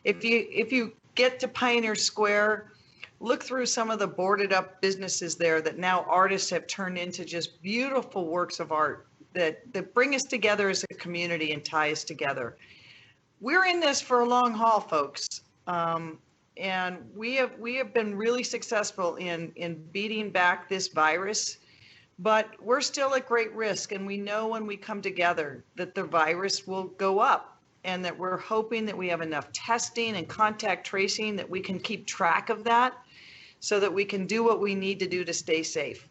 If you get to Pioneer Square, look through some of the boarded up businesses there that now artists have turned into just beautiful works of art that bring us together as a community and tie us together. We're in this for a long haul, folks. And we have been really successful in beating back this virus, but we're still at great risk. And we know when we come together that the virus will go up, and that we're hoping that we have enough testing and contact tracing that we can keep track of that so that we can do what we need to do to stay safe.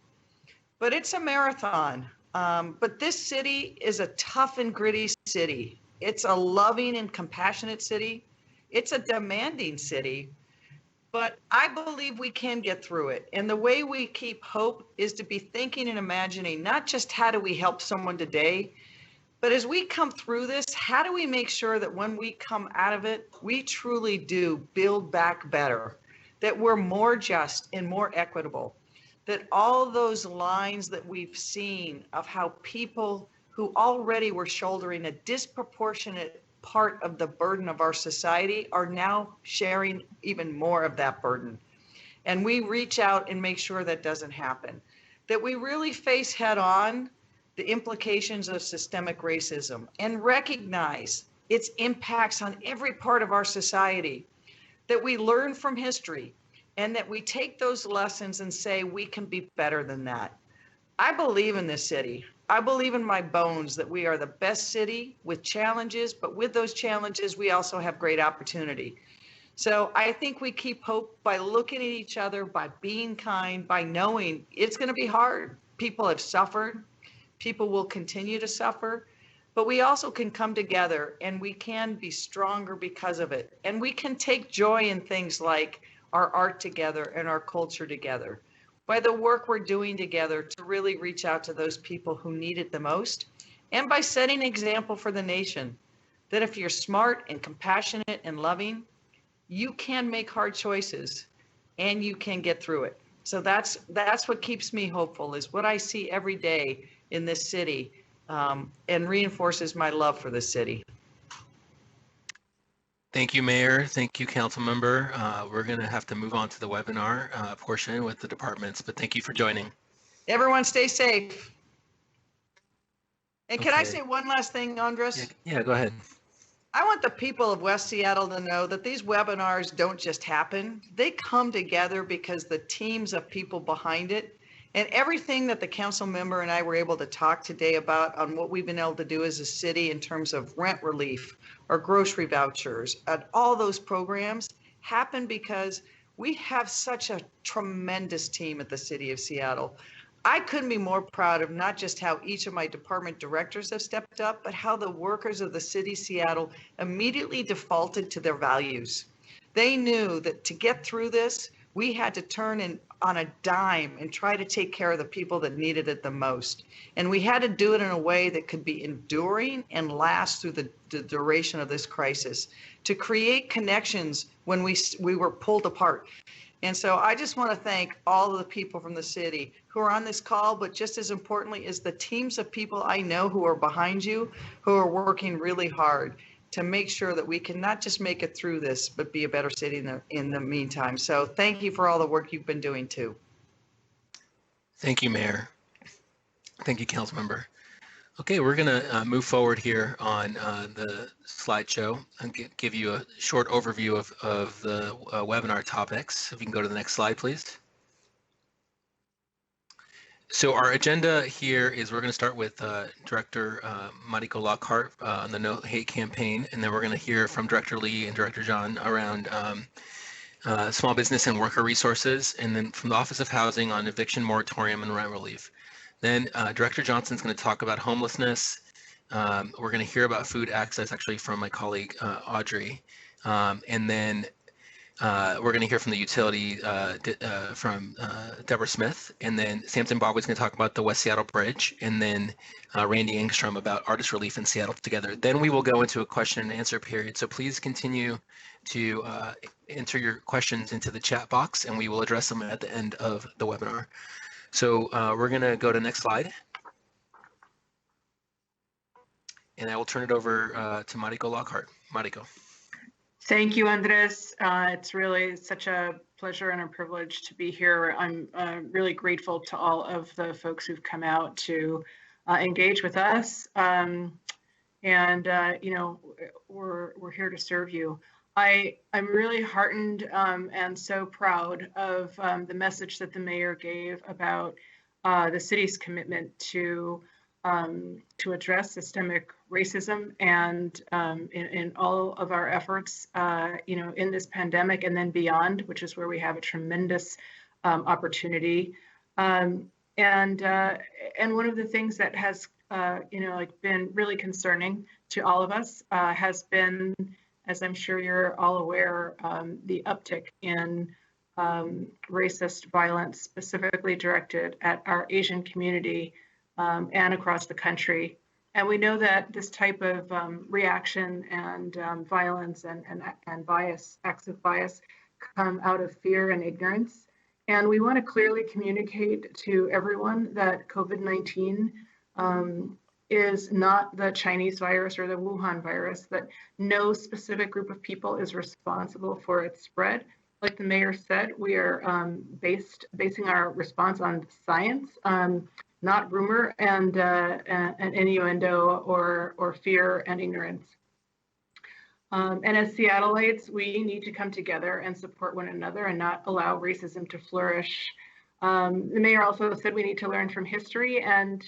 But it's a marathon. But this city is a tough and gritty city. It's a loving and compassionate city. It's a demanding city. But I believe we can get through it. And the way we keep hope is to be thinking and imagining not just how do we help someone today, but as we come through this, how do we make sure that when we come out of it, we truly do build back better, that we're more just and more equitable, that all those lines that we've seen of how people who already were shouldering a disproportionate part of the burden of our society are now sharing even more of that burden. And we reach out and make sure that doesn't happen, that we really face head on the implications of systemic racism and recognize its impacts on every part of our society, that we learn from history and that we take those lessons and say we can be better than that. I believe in this city. I believe in my bones that we are the best city with challenges, but with those challenges, we also have great opportunity. So I think we keep hope by looking at each other, by being kind, by knowing it's going to be hard. People have suffered. People will continue to suffer, but we also can come together and we can be stronger because of it. And we can take joy in things like our art together and our culture together, by the work we're doing together to really reach out to those people who need it the most, and by setting an example for the nation, that if you're smart and compassionate and loving, you can make hard choices and you can get through it. So that's what keeps me hopeful, is what I see every day in this city, and reinforces my love for this city. Thank you, Mayor. Thank you, Council Member. We're going to have to move on to the webinar portion with the departments, but thank you for joining. Everyone stay safe. And can I Okay. say one last thing, Andres? Yeah, go ahead. I want the people of West Seattle to know that these webinars don't just happen. They come together because the teams of people behind it, and everything that the council member and I were able to talk today about on what we've been able to do as a city in terms of rent relief or grocery vouchers and all those programs happen because we have such a tremendous team at the city of Seattle. I couldn't be more proud of not just how each of my department directors have stepped up, but how the workers of the city of Seattle immediately defaulted to their values. They knew that to get through this, we had to turn in on a dime and try to take care of the people that needed it the most. And we had to do it in a way that could be enduring and last through the duration of this crisis, to create connections when we were pulled apart. And so I just want to thank all of the people from the city who are on this call, but just as importantly is the teams of people I know who are behind you, who are working really hard to make sure that we can not just make it through this, but be a better city in the meantime. So thank you for all the work you've been doing too. Thank you, Mayor. Thank you, Council Member. Okay, we're going to move forward here on the slideshow and give you a short overview of the webinar topics. If you can go to the next slide, please. So our agenda here is we're going to start with Director Mariko Lockhart on the No Hate campaign, and then we're going to hear from Director Lee and Director John around small business and worker resources, and then from the Office of Housing on eviction moratorium and rent relief. Then Director Johnson's going to talk about homelessness. We're going to hear about food access, actually, from my colleague Audrey. And then we're going to hear from the utility from Deborah Smith. And then Sam Zimbabwe is going to talk about the West Seattle Bridge. And then Randy Engstrom about artist relief in Seattle together. Then we will go into a question and answer period. So please continue to enter your questions into the chat box, and we will address them at the end of the webinar. So we're going to go to the next slide. And I will turn it over to Mariko Lockhart. Mariko. Thank you, Andres. It's really such a pleasure and a privilege to be here. I'm really grateful to all of the folks who've come out to engage with us. You know, we're here to serve you. I'm really heartened and so proud of the message that the mayor gave about the city's commitment to address systemic racism and in all of our efforts, you know, in this pandemic and then beyond, which is where we have a tremendous opportunity. And one of the things that has, you know, like been really concerning to all of us has been, as I'm sure you're all aware, the uptick in racist violence specifically directed at our Asian community and across the country. And we know that this type of reaction and violence and bias, acts of bias, come out of fear and ignorance. And we want to clearly communicate to everyone that COVID-19 is not the Chinese virus or the Wuhan virus, that no specific group of people is responsible for its spread. Like the mayor said, we are basing our response on science, not rumor and innuendo or fear and ignorance. And as Seattleites, we need to come together and support one another and not allow racism to flourish. The mayor also said we need to learn from history, and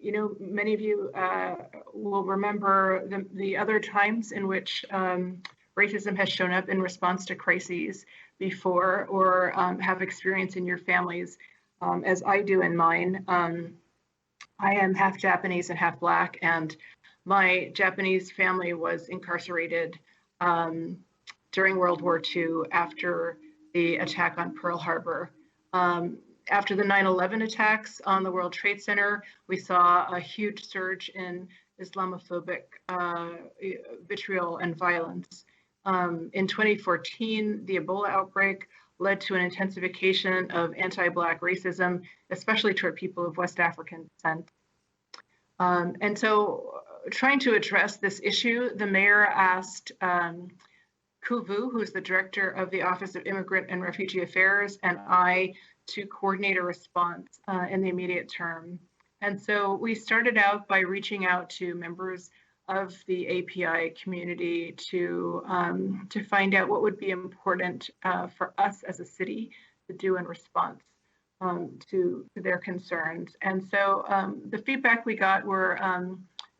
you know, many of you will remember the other times in which racism has shown up in response to crises before, or have experience in your families, as I do in mine. I am half Japanese and half Black, and my Japanese family was incarcerated during World War II after the attack on Pearl Harbor. After the 9/11 attacks on the World Trade Center, we saw a huge surge in Islamophobic vitriol and violence. In 2014, the Ebola outbreak led to an intensification of anti-Black racism, especially toward people of West African descent. And so trying to address this issue, the mayor asked Kuvu, who's the director of the Office of Immigrant and Refugee Affairs, and I to coordinate a response in the immediate term. And so we started out by reaching out to members of the API community to find out what would be important for us as a city to do in response to their concerns. And so the feedback we got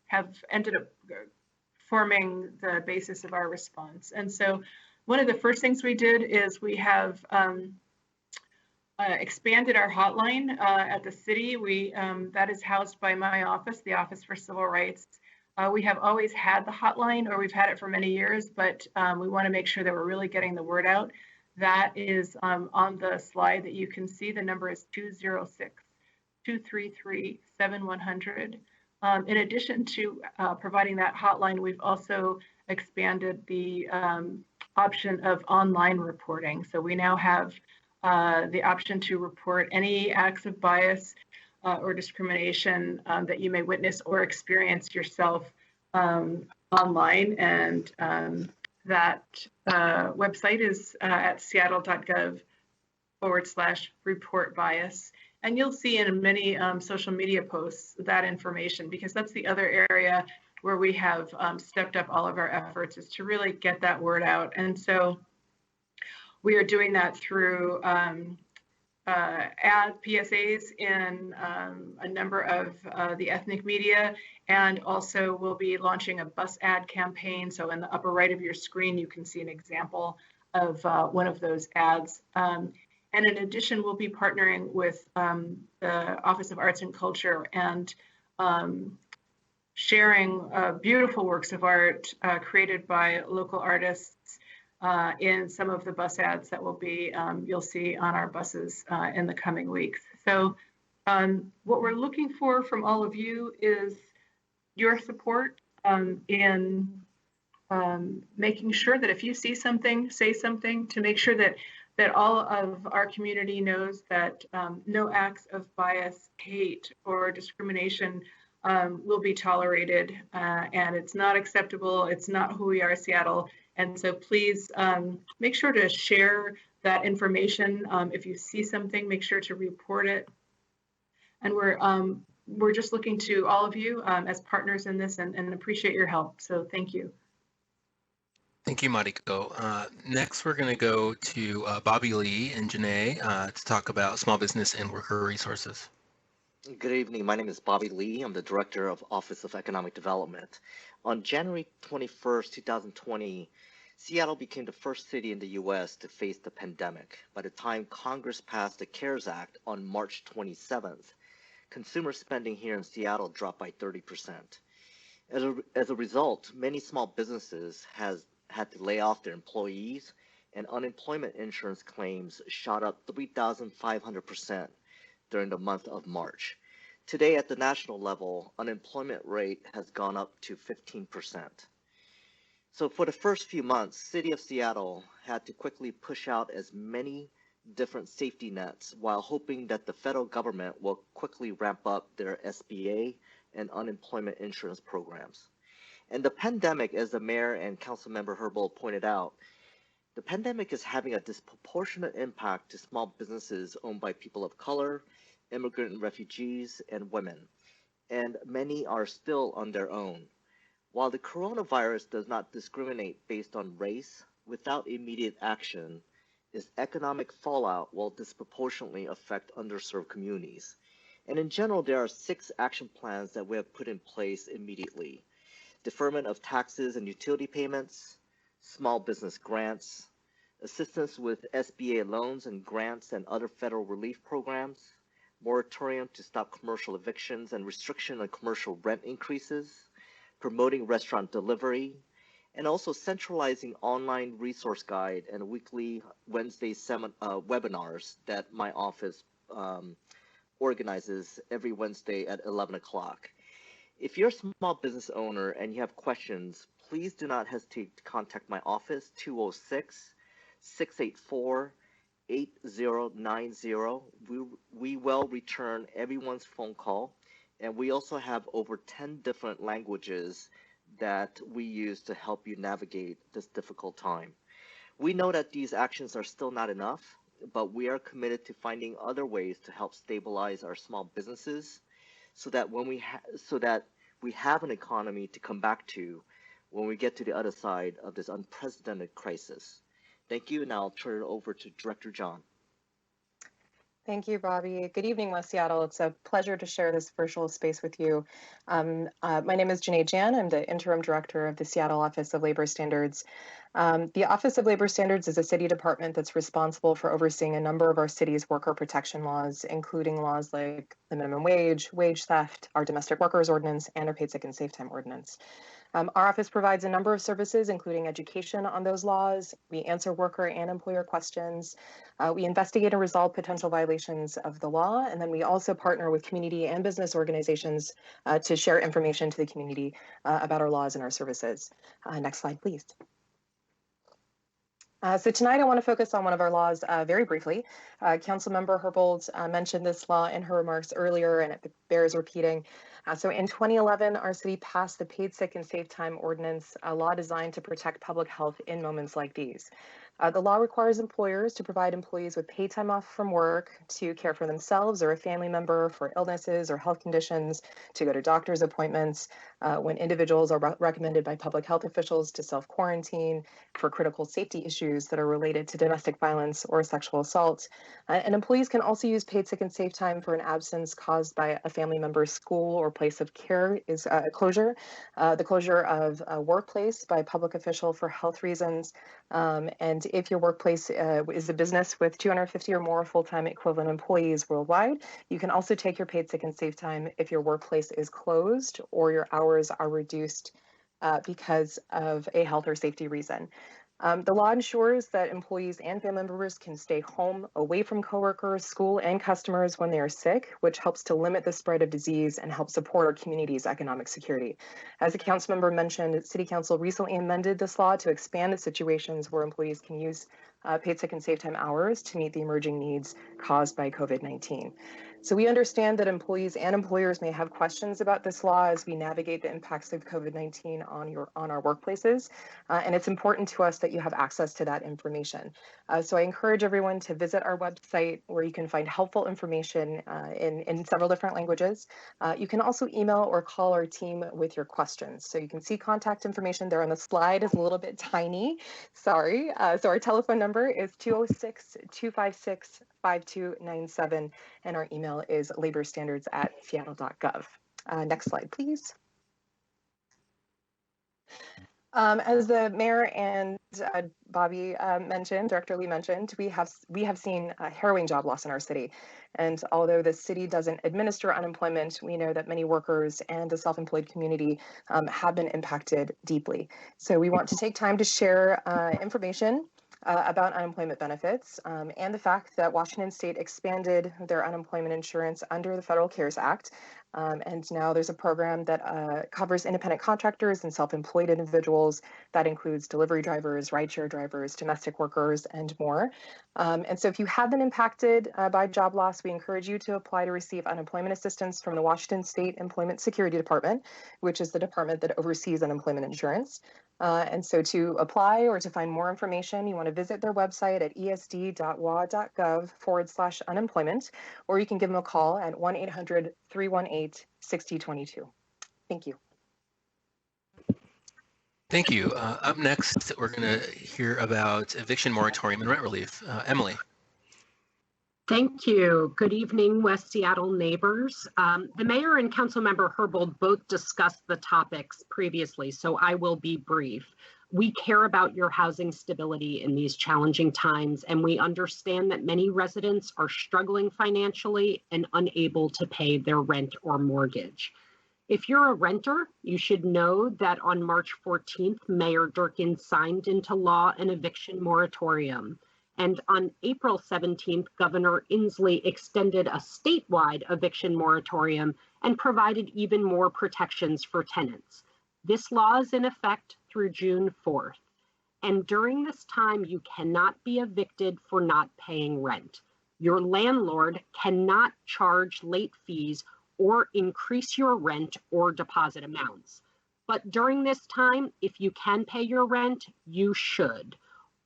have ended up forming the basis of our response. And so one of the first things we did is we have expanded our hotline at the city. That is housed by my office, the Office for Civil Rights. We have always had the hotline, or we've had it for many years, but we want to make sure that we're really getting the word out. That is on the slide that you can see. The number is 206-233-7100. In addition to providing that hotline, we've also expanded the option of online reporting. So we now have the option to report any acts of bias or discrimination that you may witness or experience yourself online. And that website is at seattle.gov /report bias. And you'll see in many social media posts that information, because that's the other area where we have stepped up all of our efforts, is to really get that word out. And so we are doing that through ad PSAs in a number of the ethnic media, and also we'll be launching a bus ad campaign. So in the upper right of your screen, you can see an example of one of those ads. And in addition, we'll be partnering with the Office of Arts and Culture and sharing beautiful works of art created by local artists in some of the bus ads that will be, you'll see on our buses in the coming weeks. So what we're looking for from all of you is your support in making sure that if you see something, say something, to make sure that all of our community knows that no acts of bias, hate, or discrimination will be tolerated, and it's not acceptable. It's not who we are, Seattle. And so please make sure to share that information. If you see something, make sure to report it. And we're just looking to all of you as partners in this and appreciate your help. So thank you. Thank you, Mariko. Next, we're going to go to Bobby Lee and Janae to talk about small business and worker resources. Good evening. My name is Bobby Lee. I'm the Director of Office of Economic Development. On January 21st, 2020, Seattle became the first city in the U.S. to face the pandemic. By the time Congress passed the CARES Act on March 27th, consumer spending here in Seattle dropped by 30%. As a result, many small businesses had to lay off their employees, and unemployment insurance claims shot up 3,500% during the month of March. Today, at the national level, unemployment rate has gone up to 15%. So for the first few months, City of Seattle had to quickly push out as many different safety nets while hoping that the federal government will quickly ramp up their SBA and unemployment insurance programs. And the pandemic, as the mayor and Councilmember Herbold pointed out, the pandemic is having a disproportionate impact to small businesses owned by people of color, immigrant and refugees, and women. And many are still on their own. While the coronavirus does not discriminate based on race, without immediate action, its economic fallout will disproportionately affect underserved communities. And in general, there are 6 action plans that we have put in place immediately. Deferment of taxes and utility payments, small business grants, assistance with SBA loans and grants and other federal relief programs, moratorium to stop commercial evictions and restriction on commercial rent increases, promoting restaurant delivery, and also centralizing online resource guide and weekly Wednesday webinars that my office organizes every Wednesday at 11 o'clock. If you're a small business owner and you have questions, please do not hesitate to contact my office, 8090. We will return everyone's phone call, and we also have over 10 different languages that we use to help you navigate this difficult time. We know that these actions are still not enough, but we are committed to finding other ways to help stabilize our small businesses so that we have an economy to come back to when we get to the other side of this unprecedented crisis. Thank you, and I'll turn it over to Director John. Thank you, Bobby. Good evening, West Seattle. It's a pleasure to share this virtual space with you. My name is Janae Jan. I'm the Interim Director of the Seattle Office of Labor Standards. The Office of Labor Standards is a city department that's responsible for overseeing a number of our city's worker protection laws, including laws like the minimum wage, wage theft, our domestic workers ordinance, and our paid sick and safe time ordinance. Our office provides a number of services, including education on those laws. We answer worker and employer questions. We investigate and resolve potential violations of the law. And then we also partner with community and business organizations to share information to the community about our laws and our services. Next slide, please. So tonight I want to focus on one of our laws very briefly. Councilmember Herbold mentioned this law in her remarks earlier, and it bears repeating. So in 2011, our city passed the Paid Sick and Safe Time Ordinance, a law designed to protect public health in moments like these. The law requires employers to provide employees with paid time off from work to care for themselves or a family member for illnesses or health conditions, to go to doctor's appointments, when individuals are recommended by public health officials to self-quarantine, for critical safety issues that are related to domestic violence or sexual assault. And employees can also use paid sick and safe time for an absence caused by a family member's school or place of care is closure, the closure of a workplace by a public official for health reasons. And if your workplace is a business with 250 or more full-time equivalent employees worldwide, you can also take your paid sick and safe time if your workplace is closed or your hours are reduced because of a health or safety reason. The law ensures that employees and family members can stay home, away from coworkers, school, and customers when they are sick, which helps to limit the spread of disease and help support our community's economic security. As the council member mentioned, City Council recently amended this law to expand the situations where employees can use paid sick and safe time hours to meet the emerging needs caused by COVID-19. So we understand that employees and employers may have questions about this law as we navigate the impacts of COVID-19 on our workplaces, and it's important to us that you have access to that information. So I encourage everyone to visit our website where you can find helpful information in several different languages. You can also email or call our team with your questions. So you can see contact information there on the slide is a little bit tiny, sorry. So our telephone number is 206-256-5297, and our email is laborstandards@seattle.gov. Next slide, please. As the mayor and Bobby mentioned, Director Lee mentioned, we have seen a harrowing job loss in our city. And although the city doesn't administer unemployment, we know that many workers and the self-employed community have been impacted deeply. So we want to take time to share information about unemployment benefits and the fact that Washington State expanded their unemployment insurance under the Federal CARES Act. And now there's a program that covers independent contractors and self-employed individuals. That includes delivery drivers, rideshare drivers, domestic workers, and more. And so if you have been impacted by job loss, we encourage you to apply to receive unemployment assistance from the Washington State Employment Security Department, which is the department that oversees unemployment insurance. And so to apply or to find more information, you want to visit their website at esd.wa.gov/unemployment, or you can give them a call at 1-800-318-6022. Thank you. Thank you. Up next, we're going to hear about eviction moratorium and rent relief. Emily. Thank you. Good evening, West Seattle neighbors. The mayor and Councilmember Herbold both discussed the topics previously, so I will be brief. We care about your housing stability in these challenging times, and we understand that many residents are struggling financially and unable to pay their rent or mortgage. If you're a renter, you should know that on March 14th, Mayor Durkan signed into law an eviction moratorium. And on April 17th, Governor Inslee extended a statewide eviction moratorium and provided even more protections for tenants. This law is in effect through June 4th. And during this time, you cannot be evicted for not paying rent. Your landlord cannot charge late fees or increase your rent or deposit amounts. But during this time, if you can pay your rent, you should.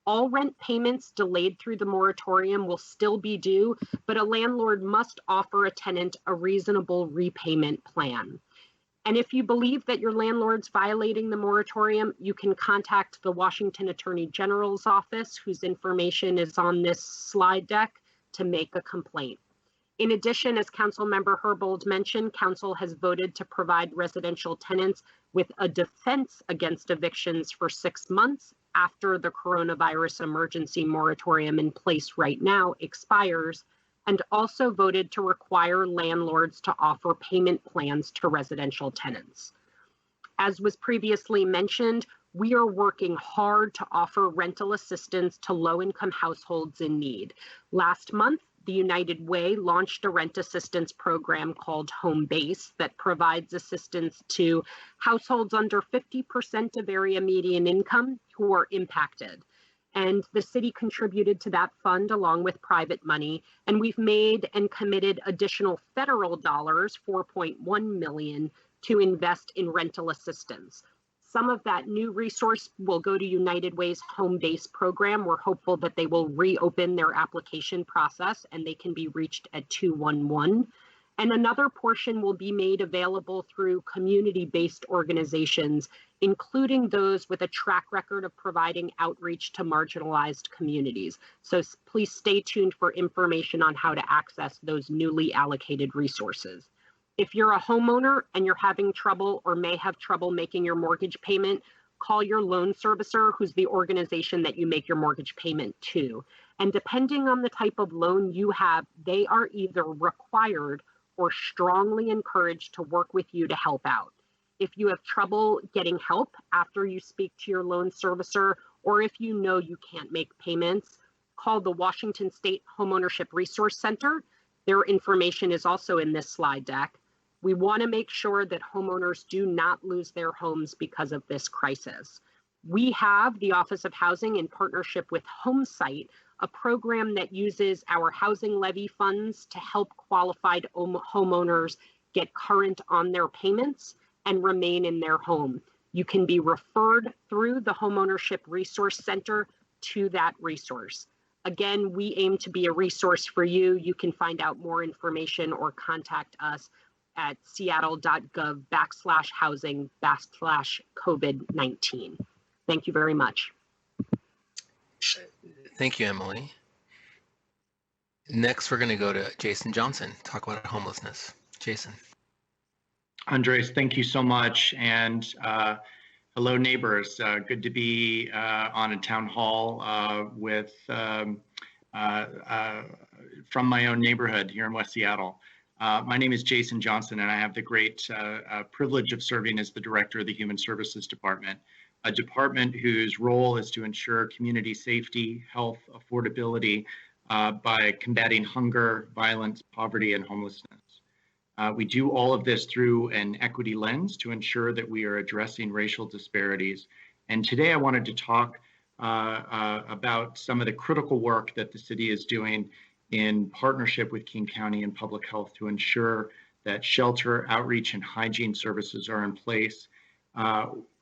All rent payments delayed through the moratorium will still be due, but a landlord must offer a tenant a reasonable repayment plan. And if you believe that your landlord's violating the moratorium, you can contact the Washington Attorney General's office, whose information is on this slide deck, to make a complaint. In addition, as Councilmember Herbold mentioned, Council has voted to provide residential tenants with a defense against evictions for 6 months after the coronavirus emergency moratorium in place right now expires, and also voted to require landlords to offer payment plans to residential tenants. As was previously mentioned, we are working hard to offer rental assistance to low-income households in need. Last month, the United Way launched a rent assistance program called Home Base that provides assistance to households under 50% of area median income who are impacted. And the city contributed to that fund along with private money. And we've made and committed additional federal dollars, $4.1 million, to invest in rental assistance. Some of that new resource will go to United Way's Home Base program. We're hopeful that they will reopen their application process and they can be reached at 211. And another portion will be made available through community-based organizations, including those with a track record of providing outreach to marginalized communities. So please stay tuned for information on how to access those newly allocated resources. If you're a homeowner and you're having trouble or may have trouble making your mortgage payment, call your loan servicer, who's the organization that you make your mortgage payment to. And depending on the type of loan you have, they are either required or strongly encouraged to work with you to help out. If you have trouble getting help after you speak to your loan servicer, or if you know you can't make payments, call the Washington State Homeownership Resource Center. Their information is also in this slide deck. We want to make sure that homeowners do not lose their homes because of this crisis. We have the Office of Housing in partnership with HomeSite, a program that uses our housing levy funds to help qualified homeowners get current on their payments and remain in their home. You can be referred through the Homeownership Resource Center to that resource. Again, we aim to be a resource for you. You can find out more information or contact us at seattle.gov/housing/COVID-19. Thank you very much. Thank you, Emily. Next, we're going to go to Jason Johnson, talk about homelessness. Jason. Andres, thank you so much. And hello, neighbors. Good to be on a town hall with from my own neighborhood here in West Seattle. My name is Jason Johnson, and I have the great privilege of serving as the director of the Human Services Department, a department whose role is to ensure community safety, health, affordability by combating hunger, violence, poverty, and homelessness. We do all of this through an equity lens to ensure that we are addressing racial disparities. And today I wanted to talk about some of the critical work that the city is doing in partnership with King County and Public Health to ensure that shelter, outreach, and hygiene services are in place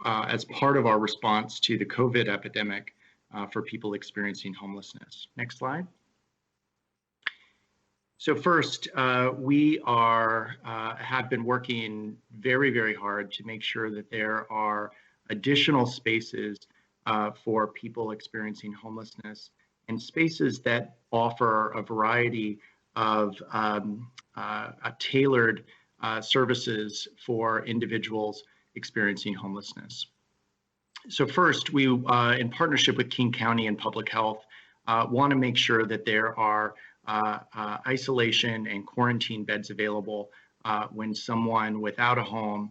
as part of our response to the COVID epidemic for people experiencing homelessness. Next slide. So first, we have been working very, very hard to make sure that there are additional spaces for people experiencing homelessness and spaces that offer a variety of tailored services for individuals experiencing homelessness. So first, we, in partnership with King County and Public Health, want to make sure that there are isolation and quarantine beds available when someone without a home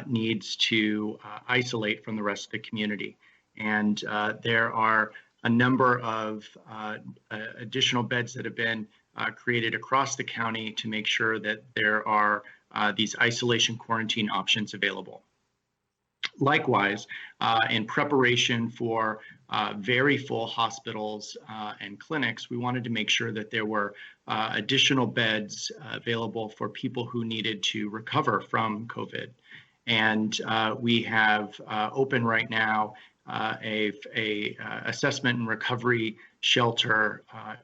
needs to isolate from the rest of the community. And there are a number of additional beds that have been created across the county to make sure that there are these isolation quarantine options available. Likewise, in preparation for very full hospitals and clinics, we wanted to make sure that there were additional beds available for people who needed to recover from COVID. And we have open right now a assessment and recovery shelter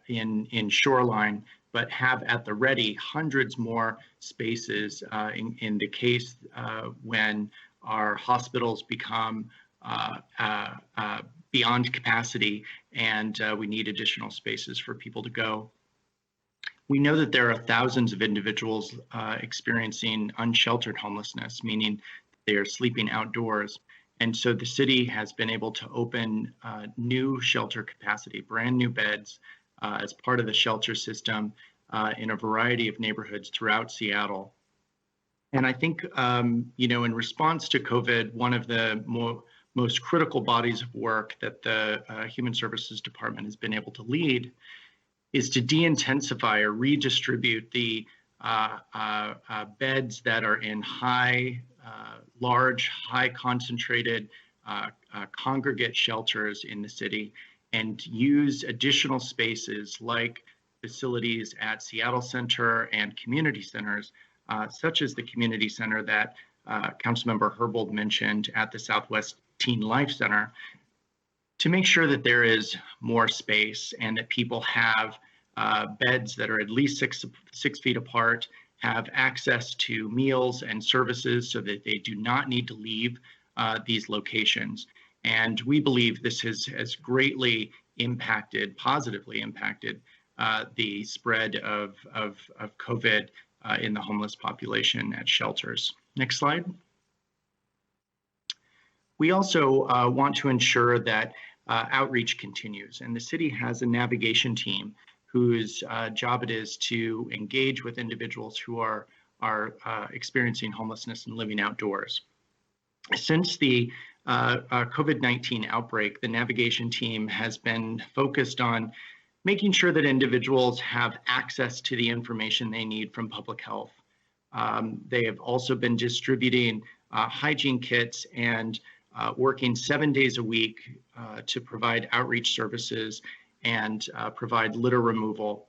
in Shoreline, but have at the ready hundreds more spaces in the case when our hospitals become beyond capacity and we need additional spaces for people to go. We know that there are thousands of individuals experiencing unsheltered homelessness, meaning they are sleeping outdoors. And so the city has been able to open new shelter capacity, brand new beds as part of the shelter system in a variety of neighborhoods throughout Seattle. And I think, in response to COVID, one of the most critical bodies of work that the Human Services Department has been able to lead is to de-intensify or redistribute the beds that are in large, high concentrated congregate shelters in the city and use additional spaces like facilities at Seattle Center and community centers, such as the community center that Councilmember Herbold mentioned at the Southwest Teen Life Center, to make sure that there is more space and that people have beds that are at least six feet apart, have access to meals and services so that they do not need to leave these locations. And we believe this has greatly positively impacted the spread of COVID in the homeless population at shelters. Next slide. We also want to ensure that outreach continues, and the city has a navigation team whose job it is to engage with individuals who are experiencing homelessness and living outdoors. Since the COVID-19 outbreak, the navigation team has been focused on making sure that individuals have access to the information they need from public health. They have also been distributing hygiene kits and working 7 days a week to provide outreach services and provide litter removal.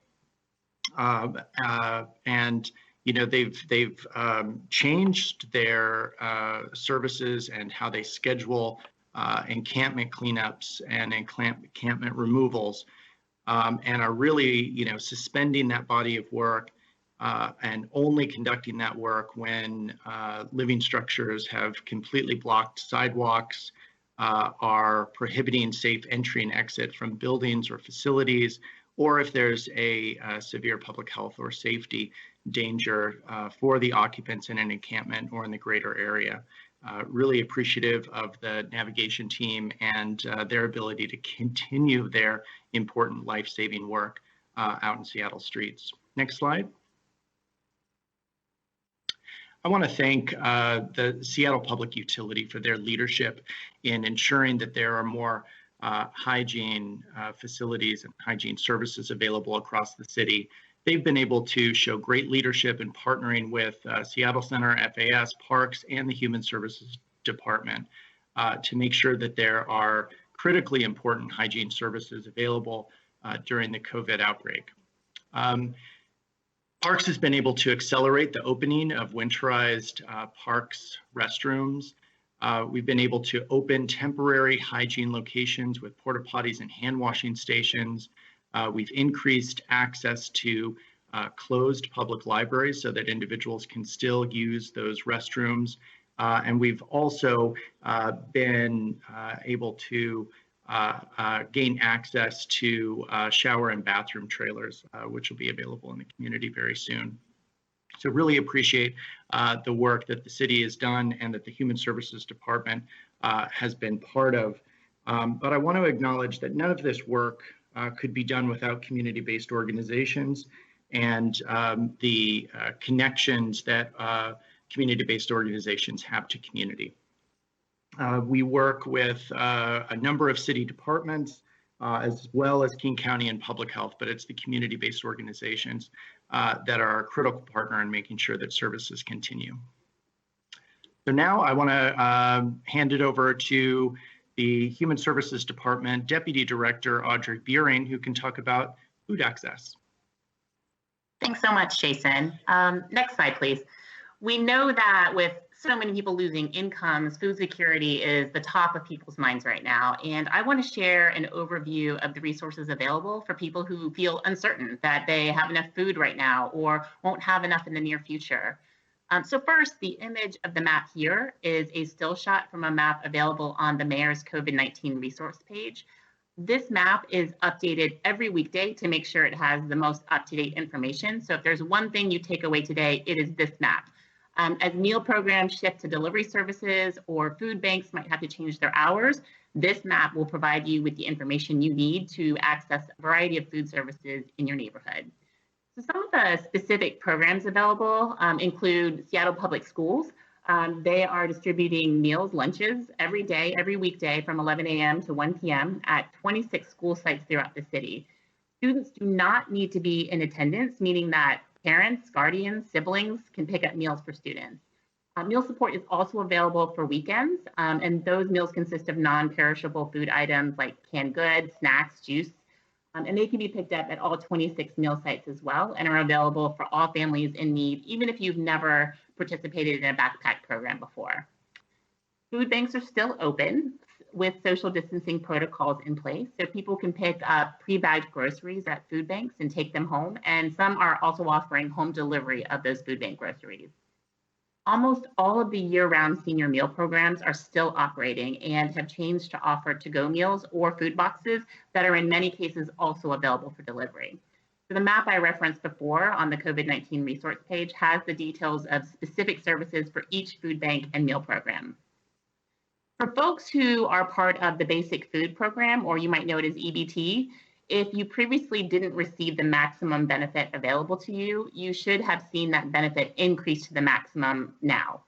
They've changed their services and how they schedule encampment cleanups and encampment removals, and are really, suspending that body of work and only conducting that work when living structures have completely blocked sidewalks, are prohibiting safe entry and exit from buildings or facilities, or if there's a severe public health or safety danger for the occupants in an encampment or in the greater area. Really appreciative of the navigation team and their ability to continue their important life-saving work out in Seattle streets. Next slide. I want to thank the Seattle Public Utility for their leadership in ensuring that there are more hygiene facilities and hygiene services available across the city. They've been able to show great leadership in partnering with Seattle Center, FAS, Parks, and the Human Services Department to make sure that there are critically important hygiene services available during the COVID outbreak. Parks has been able to accelerate the opening of winterized parks restrooms. We've been able to open temporary hygiene locations with porta potties and hand washing stations. We've increased access to closed public libraries so that individuals can still use those restrooms. And we've also been able to gain access to shower and bathroom trailers, which will be available in the community very soon. So really appreciate the work that the city has done and that the Human Services Department has been part of. But I want to acknowledge that none of this work could be done without community-based organizations and the connections that community-based organizations have to community. We work with a number of city departments as well as King County and Public Health, but it's the community-based organizations that are a critical partner in making sure that services continue. So now I want to hand it over to the Human Services Department Deputy Director, Audrey Beering, who can talk about food access. Thanks so much, Jason. Next slide, please. We know that with so many people losing incomes, food security is the top of people's minds right now. And I want to share an overview of the resources available for people who feel uncertain that they have enough food right now or won't have enough in the near future. So first, the image of the map here is a still shot from a map available on the Mayor's COVID-19 resource page. This map is updated every weekday to make sure it has the most up-to-date information. So if there's one thing you take away today, it is this map. As meal programs shift to delivery services or food banks might have to change their hours, this map will provide you with the information you need to access a variety of food services in your neighborhood. So some of the specific programs available include Seattle Public Schools. They are distributing meals, lunches every day, every weekday from 11 a.m. to 1 p.m. at 26 school sites throughout the city. Students do not need to be in attendance, meaning that parents, guardians, siblings can pick up meals for students. Meal support is also available for weekends, and those meals consist of non-perishable food items like canned goods, snacks, juice, and they can be picked up at all 26 meal sites as well and are available for all families in need, even if you've never participated in a backpack program before. Food banks are still open with social distancing protocols in place, so people can pick up pre-bagged groceries at food banks and take them home, and some are also offering home delivery of those food bank groceries. Almost all of the year-round senior meal programs are still operating and have changed to offer to-go meals or food boxes that are in many cases also available for delivery. So the map I referenced before on the COVID-19 resource page has the details of specific services for each food bank and meal program. For folks who are part of the Basic Food Program, or you might know it as EBT, if you previously didn't receive the maximum benefit available to you, you should have seen that benefit increase to the maximum now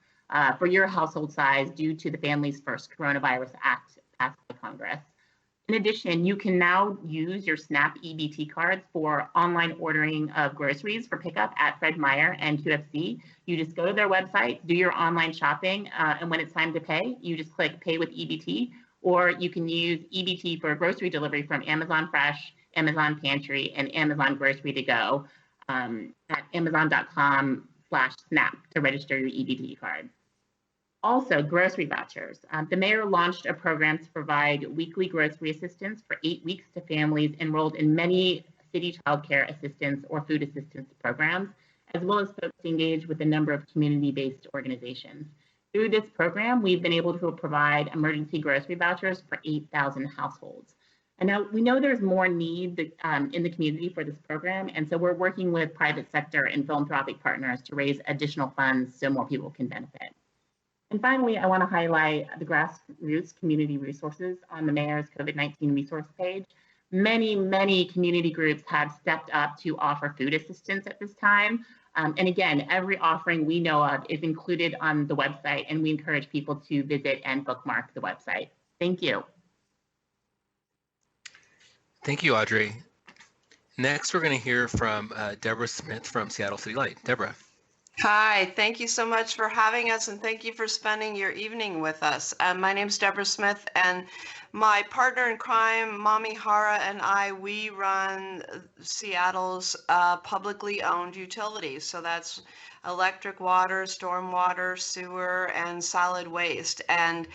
for your household size due to the Families First Coronavirus Act passed by Congress. In addition, you can now use your SNAP EBT cards for online ordering of groceries for pickup at Fred Meyer and QFC. You just go to their website, do your online shopping, and when it's time to pay, you just click Pay with EBT, or you can use EBT for grocery delivery from Amazon Fresh, Amazon Pantry, and Amazon Grocery to Go at amazon.com/snap to register your EBT card. Also, grocery vouchers. The mayor launched a program to provide weekly grocery assistance for 8 weeks to families enrolled in many city childcare assistance or food assistance programs, as well as folks engaged with a number of community-based organizations. Through this program, we've been able to provide emergency grocery vouchers for 8,000 households. And now we know there's more need in the community for this program, and so we're working with private sector and philanthropic partners to raise additional funds so more people can benefit. And finally, I want to highlight the grassroots community resources on the mayor's COVID-19 resource page. Many, many community groups have stepped up to offer food assistance at this time. And again, every offering we know of is included on the website, and we encourage people to visit and bookmark the website. Thank you. Thank you, Audrey. Next, we're going to hear from Deborah Smith from Seattle City Light. Deborah. Hi, thank you so much for having us, and thank you for spending your evening with us. My name is Deborah Smith, and my partner in crime, Mommy Hara, and we run Seattle's publicly owned utilities. So that's electric, water, stormwater, sewer, and solid waste. And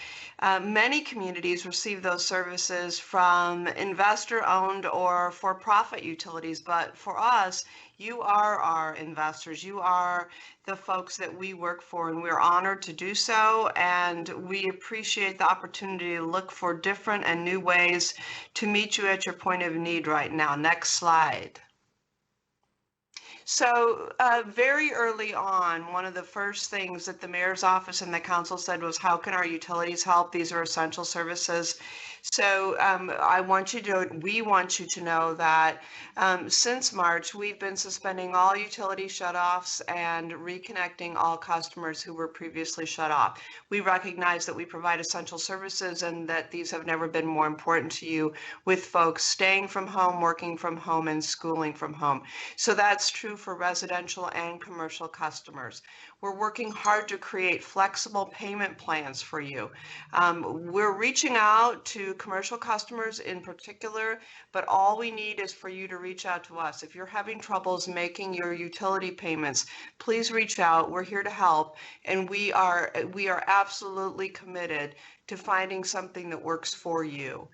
many communities receive those services from investor-owned or for-profit utilities. But for us, you are our investors. You are the folks that we work for, and we're honored to do so. And we appreciate the opportunity to look for different and new ways to meet you at your point of need right now. Next slide. So very early on, one of the first things that the mayor's office and the council said was, how can our utilities help? These are essential services. So we want you to know that since March, we've been suspending all utility shutoffs and reconnecting all customers who were previously shut off. We recognize that we provide essential services and that these have never been more important to you, with folks staying from home, working from home, and schooling from home. So that's true for residential and commercial customers. We're working hard to create flexible payment plans for you. We're reaching out to commercial customers in particular, but all we need is for you to reach out to us. If you're having troubles making your utility payments, please reach out. We're here to help, and we are absolutely committed to finding something that works for you.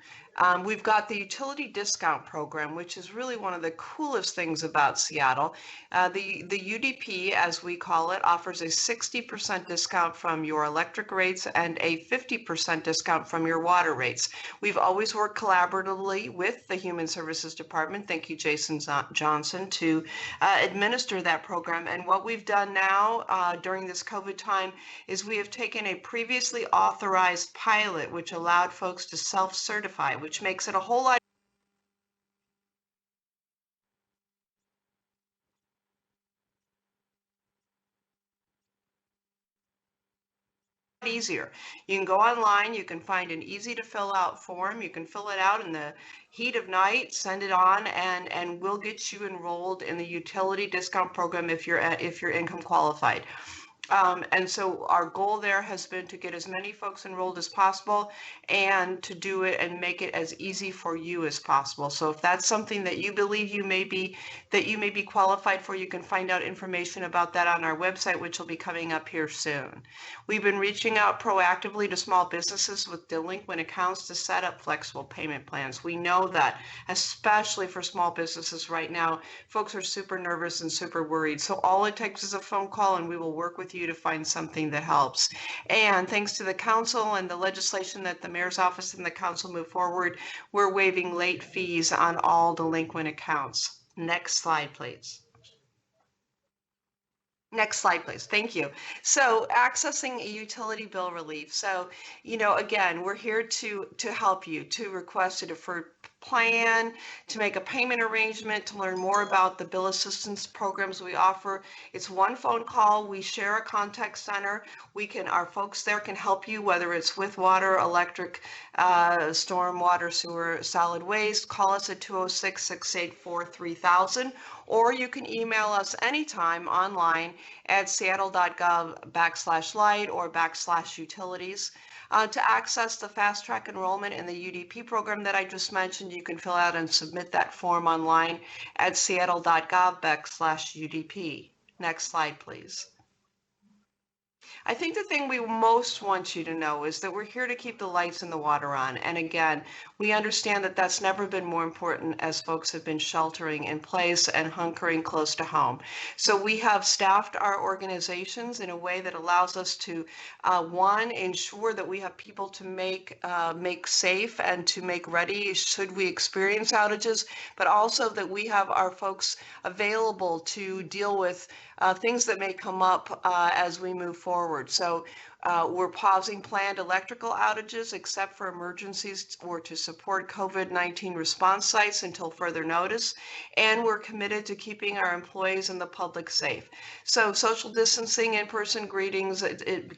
We've got the utility discount program, which is really one of the coolest things about Seattle. The UDP, as we call it, offers a 60% discount from your electric rates and a 50% discount from your water rates. We've always worked collaboratively with the Human Services Department, thank you, Jason Johnson, to administer that program. And what we've done now during this COVID time is we have taken a previously authorized pilot, which allowed folks to self-certify, which makes it a whole lot easier. You can go online, you can find an easy to fill out form, you can fill it out in the heat of night, send it on, and we'll get you enrolled in the utility discount program if you're income qualified. And so our goal there has been to get as many folks enrolled as possible and to do it and make it as easy for you as possible. So if that's something that you believe you may be qualified for, you can find out information about that on our website, which will be coming up here soon. We've been reaching out proactively to small businesses with delinquent accounts to set up flexible payment plans. We know that, especially for small businesses right now, folks are super nervous and super worried. So all it takes is a phone call and we will work with you to find something that helps. And thanks to the council and the legislation that the mayor's office and the council move forward, we're waiving late fees on all delinquent accounts. Next slide, please. Next slide, please. Thank you. So accessing utility bill relief. So, again, we're here to help you, to request a deferred plan, to make a payment arrangement, to learn more about the bill assistance programs we offer. It's one phone call. We share a contact center. Our folks there can help you, whether it's with water, electric, storm, water, sewer, solid waste. Call us at 206-684-3000, or you can email us anytime online at seattle.gov/light or /utilities. To access the fast track enrollment in the UDP program that I just mentioned, you can fill out and submit that form online at seattle.gov/UDP. Next slide, please. I think the thing we most want you to know is that we're here to keep the lights and the water on. And again, we understand that that's never been more important as folks have been sheltering in place and hunkering close to home. So we have staffed our organizations in a way that allows us to, one, ensure that we have people to make safe and to make ready should we experience outages, but also that we have our folks available to deal with things that may come up as we move forward. So we're pausing planned electrical outages except for emergencies or to support COVID-19 response sites until further notice. And we're committed to keeping our employees and the public safe. So social distancing, in-person greetings,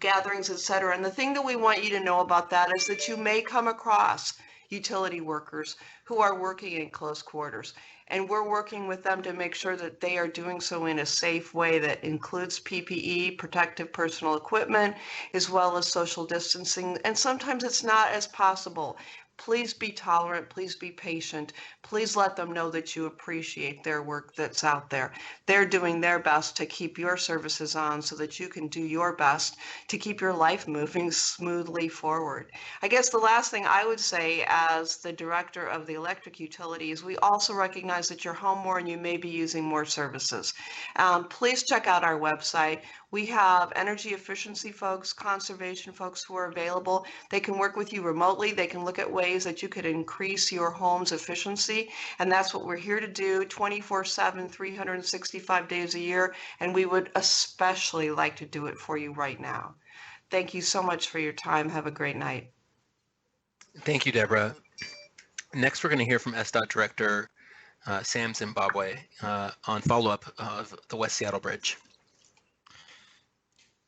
gatherings, etc. And the thing that we want you to know about that is that you may come across utility workers who are working in close quarters. And we're working with them to make sure that they are doing so in a safe way that includes PPE, protective personal equipment, as well as social distancing. And sometimes it's not as possible. Please be tolerant, please be patient. Please let them know that you appreciate their work that's out there. They're doing their best to keep your services on so that you can do your best to keep your life moving smoothly forward. I guess the last thing I would say as the director of the electric utility is we also recognize that you're home more and you may be using more services. Please check out our website. We have energy efficiency folks, conservation folks who are available. They can work with you remotely. They can look at ways that you could increase your home's efficiency. And that's what we're here to do 24/7, 365 days a year. And we would especially like to do it for you right now. Thank you so much for your time. Have a great night. Thank you, Deborah. Next, we're going to hear from SDOT Director Sam Zimbabwe on follow-up of the West Seattle Bridge.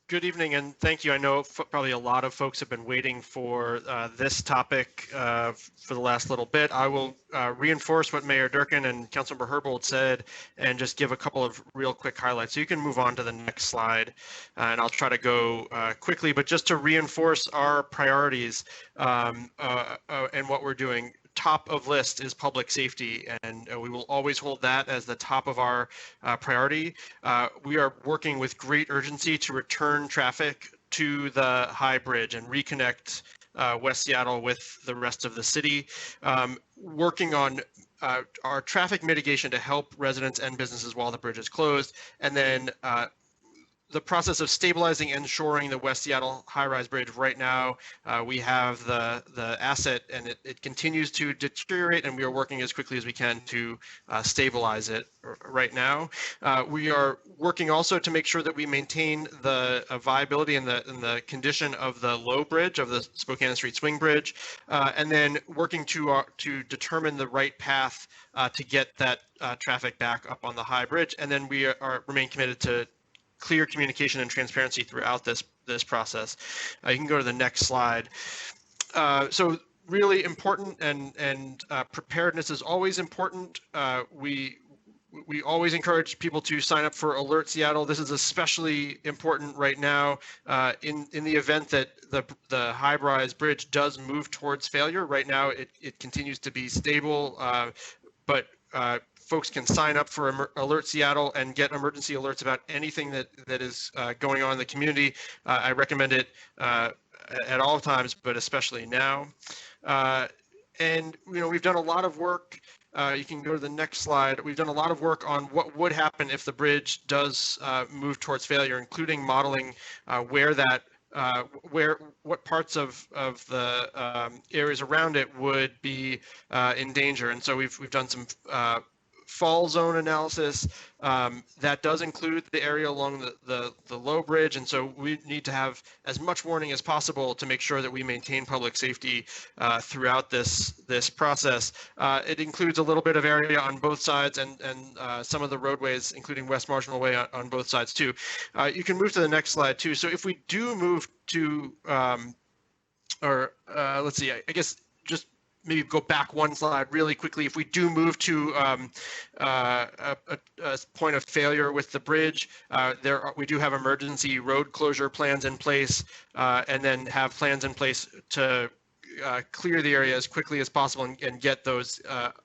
Good evening, and thank you. I know probably a lot of folks have been waiting for this topic for the last little bit. I will reinforce what Mayor Durkan and Councilmember Herbold said and just give a couple of real quick highlights. So you can move on to the next slide, and I'll try to go quickly, but just to reinforce our priorities and what we're doing. Top of list is public safety, and we will always hold that as the top of our priority. We are working with great urgency to return traffic to the High Bridge and reconnect West Seattle with the rest of the city. Working on our traffic mitigation to help residents and businesses while the bridge is closed, and then the process of stabilizing and shoring the West Seattle high-rise bridge. Right now, we have the asset, and it continues to deteriorate, and we are working as quickly as we can to stabilize it right now. We are working also to make sure that we maintain the viability and the condition of the low bridge, of the Spokane Street Swing Bridge, and then working to determine the right path to get that traffic back up on the high bridge. And then we remain committed to clear communication and transparency throughout this process. You can go to the next slide. So really important, and preparedness is always important. We always encourage people to sign up for Alert Seattle. This is especially important right now in the event that the high-rise bridge does move towards failure. Right now, it continues to be stable, but folks can sign up for Alert Seattle and get emergency alerts about anything that is going on in the community. I recommend it at all times, but especially now. And we've done a lot of work. You can go to the next slide. We've done a lot of work on what would happen if the bridge does move towards failure, including modeling what parts of the areas around it would be in danger. And so we've done some fall zone analysis that does include the area along the low bridge, and so we need to have as much warning as possible to make sure that we maintain public safety throughout this process. It includes a little bit of area on both sides and some of the roadways, including West Marginal Way on both sides too. You can move to the next slide too. So if we do move to, let's see, I guess just maybe go back one slide really quickly. If we do move to a point of failure with the bridge, we do have emergency road closure plans in place, and then have plans in place to clear the area as quickly as possible and get those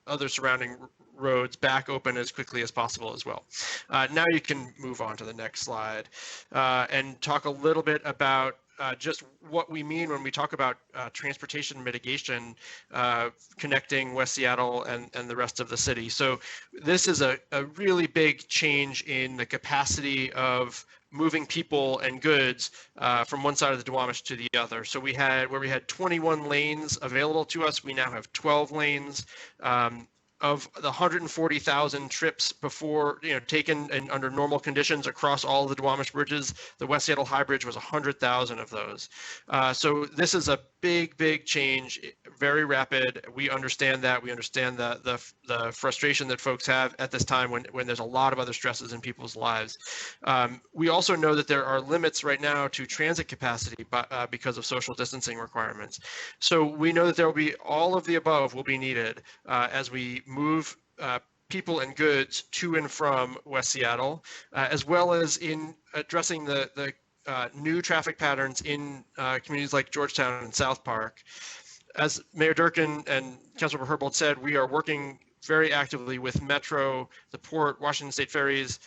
other surrounding roads back open as quickly as possible as well. Now you can move on to the next slide and talk a little bit about just what we mean when we talk about transportation mitigation, connecting West Seattle and the rest of the city. So this is a really big change in the capacity of moving people and goods from one side of the Duwamish to the other. So where we had 21 lanes available to us, we now have 12 lanes. Of the 140,000 trips before, taken under normal conditions across all of the Duwamish bridges, the West Seattle High Bridge was 100,000 of those. So this is a big change, very rapid. We understand that. We understand the frustration that folks have at this time when there's a lot of other stresses in people's lives. We also know that there are limits right now to transit capacity because of social distancing requirements. So we know that there will be all of the above will be needed as we move people and goods to and from West Seattle, as well as in addressing the new traffic patterns in communities like Georgetown and South Park. As Mayor Durkan and Councilmember Herbold said, we are working very actively with Metro, the Port, Washington State Ferries,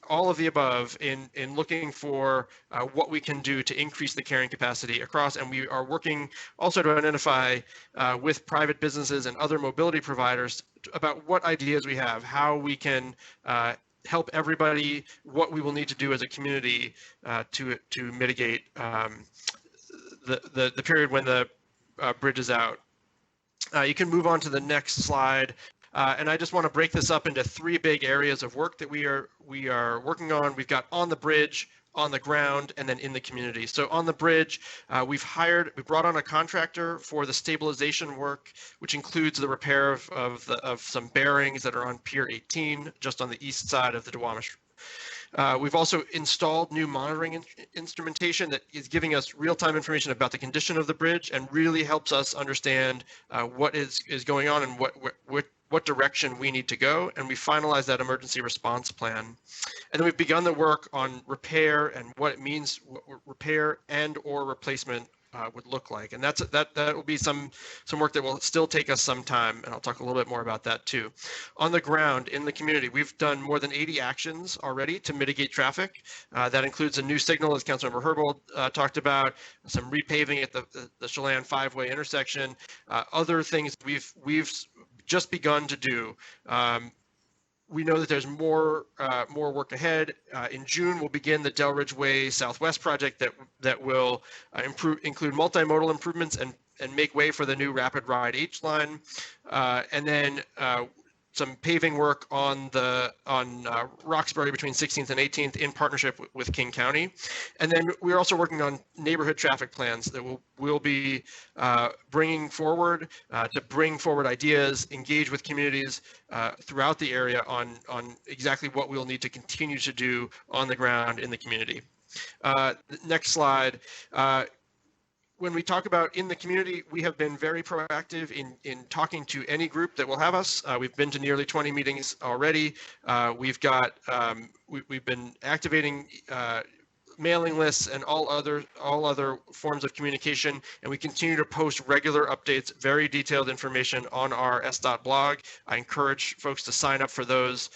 all of the above in looking for what we can do to increase the carrying capacity across. And we are working also to identify with private businesses and other mobility providers about what ideas we have, how we can help everybody, what we will need to do as a community to mitigate the period when the bridge is out. You can move on to the next slide. And I just want to break this up into three big areas of work that we are working on. We've got on the bridge, on the ground, and then in the community. So on the bridge, we brought on a contractor for the stabilization work, which includes the repair of some bearings that are on Pier 18, just on the east side of the Duwamish. We've also installed new monitoring instrumentation that is giving us real-time information about the condition of the bridge and really helps us understand what is going on and what direction we need to go. And we finalized that emergency response plan. And then we've begun the work on repair and what it means, what repair and or replacement would look like. And that will be some work that will still take us some time, and I'll talk a little bit more about that too. On the ground in the community, we've done more than 80 actions already to mitigate traffic. That includes a new signal, as Councilmember Herbold talked about, some repaving at the Chelan 5-way intersection, other things we've just begun to do. We know that there's more work ahead. In June, we'll begin the Delridge Way Southwest project that will include multimodal improvements and make way for the new Rapid Ride H line, and then some paving work on Roxbury between 16th and 18th in partnership with King County. And then we're also working on neighborhood traffic plans that we'll be bringing forward to bring forward ideas, engage with communities throughout the area on exactly what we'll need to continue to do on the ground in the community. Next slide. When we talk about in the community, we have been very proactive in talking to any group that will have us. We've been to nearly 20 meetings already. We've been activating mailing lists and all other forms of communication, and we continue to post regular updates, very detailed information on our SDOT blog. I encourage folks to sign up for those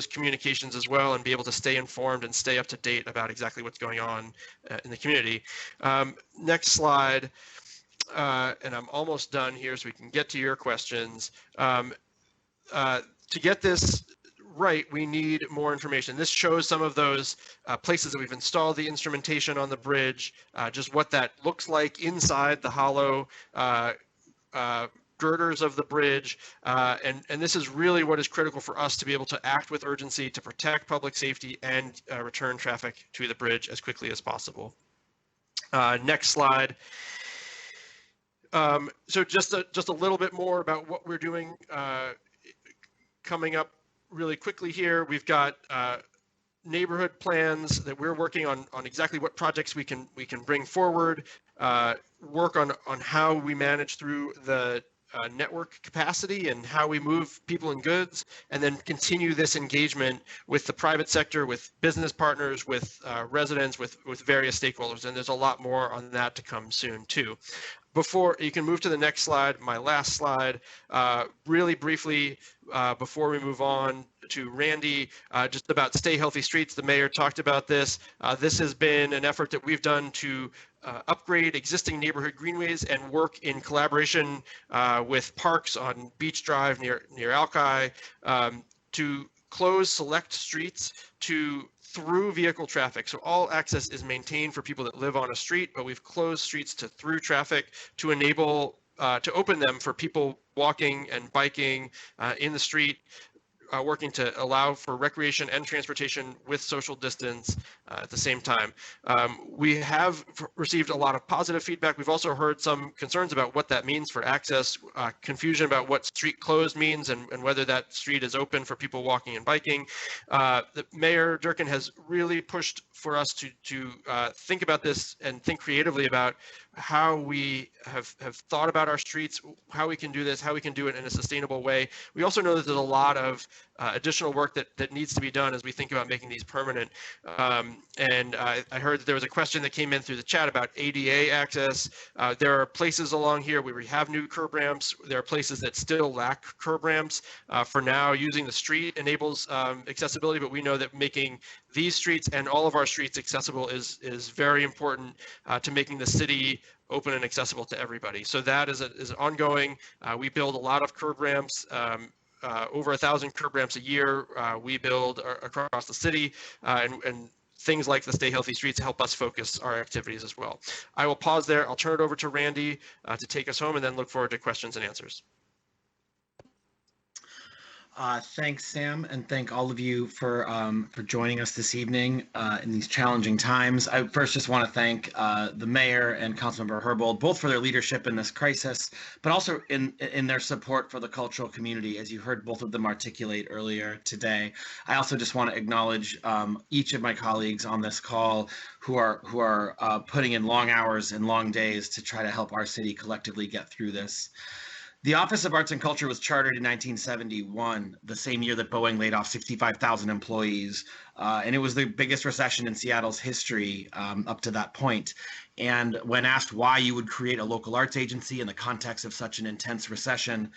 communications as well and be able to stay informed and stay up to date about exactly what's going on in the community. Next slide, and I'm almost done here so we can get to your questions. To get this right, we need more information. This shows some of those places that we've installed the instrumentation on the bridge, just what that looks like inside the hollow girders of the bridge, and this is really what is critical for us to be able to act with urgency to protect public safety and return traffic to the bridge as quickly as possible. Next slide. So just a little bit more about what we're doing coming up really quickly here. We've got neighborhood plans that we're working on exactly what projects we can bring forward, work on how we manage through the network capacity and how we move people and goods, and then continue this engagement with the private sector, with business partners, with residents, with various stakeholders. And there's a lot more on that to come soon too. Before you can move to the next slide, my last slide, really briefly, before we move on to Randy, just about Stay Healthy Streets. The mayor talked about this. This has been an effort that we've done to upgrade existing neighborhood greenways and work in collaboration with parks on Beach Drive near Alki to close select streets through vehicle traffic. So all access is maintained for people that live on a street, but we've closed streets to through traffic to enable, to open them for people walking and biking in the street, working to allow for recreation and transportation with social distance at the same time. We have received a lot of positive feedback. We've also heard some concerns about what that means for access, confusion about what street closed means and whether that street is open for people walking and biking. The Mayor Durkan has really pushed for us to think about this and think creatively about how we have thought about our streets, how we can do this, how we can do it in a sustainable way. We also know that there's a lot of additional work that needs to be done as we think about making these permanent. And I heard that there was a question that came in through the chat about ADA access. There are places along here where we have new curb ramps. There are places that still lack curb ramps. For now, using the street enables accessibility, but we know that making these streets and all of our streets accessible is very important to making the city open and accessible to everybody. So that is ongoing. We build a lot of curb ramps. Over 1,000 curb ramps a year we build across the city, and things like the Stay Healthy Streets help us focus our activities as well. I will pause there. I'll turn it over to Randy to take us home, and then look forward to questions and answers. Thanks, Sam, and thank all of you for joining us this evening in these challenging times. I first just want to thank the mayor and Councilmember Herbold, both for their leadership in this crisis, but also in their support for the cultural community, as you heard both of them articulate earlier today. I also just want to acknowledge each of my colleagues on this call who are putting in long hours and long days to try to help our city collectively get through this. The Office of Arts and Culture was chartered in 1971, the same year that Boeing laid off 65,000 employees. And it was the biggest recession in Seattle's history up to that point. And when asked why you would create a local arts agency in the context of such an intense recession,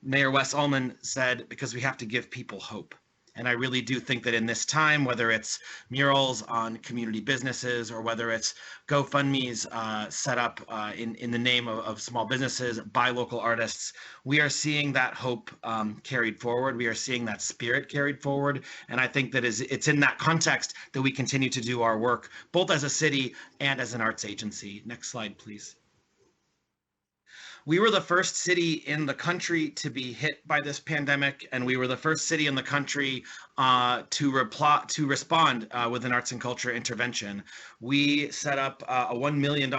Mayor Wes Ullman said, because we have to give people hope. And I really do think that in this time, whether it's murals on community businesses or whether it's GoFundMe's set up in the name of small businesses by local artists, we are seeing that hope carried forward. We are seeing that spirit carried forward. And I think that it's in that context that we continue to do our work, both as a city and as an arts agency. Next slide, please. We were the first city in the country to be hit by this pandemic, and we were the first city in the country to respond with an arts and culture intervention. We set up a $1 million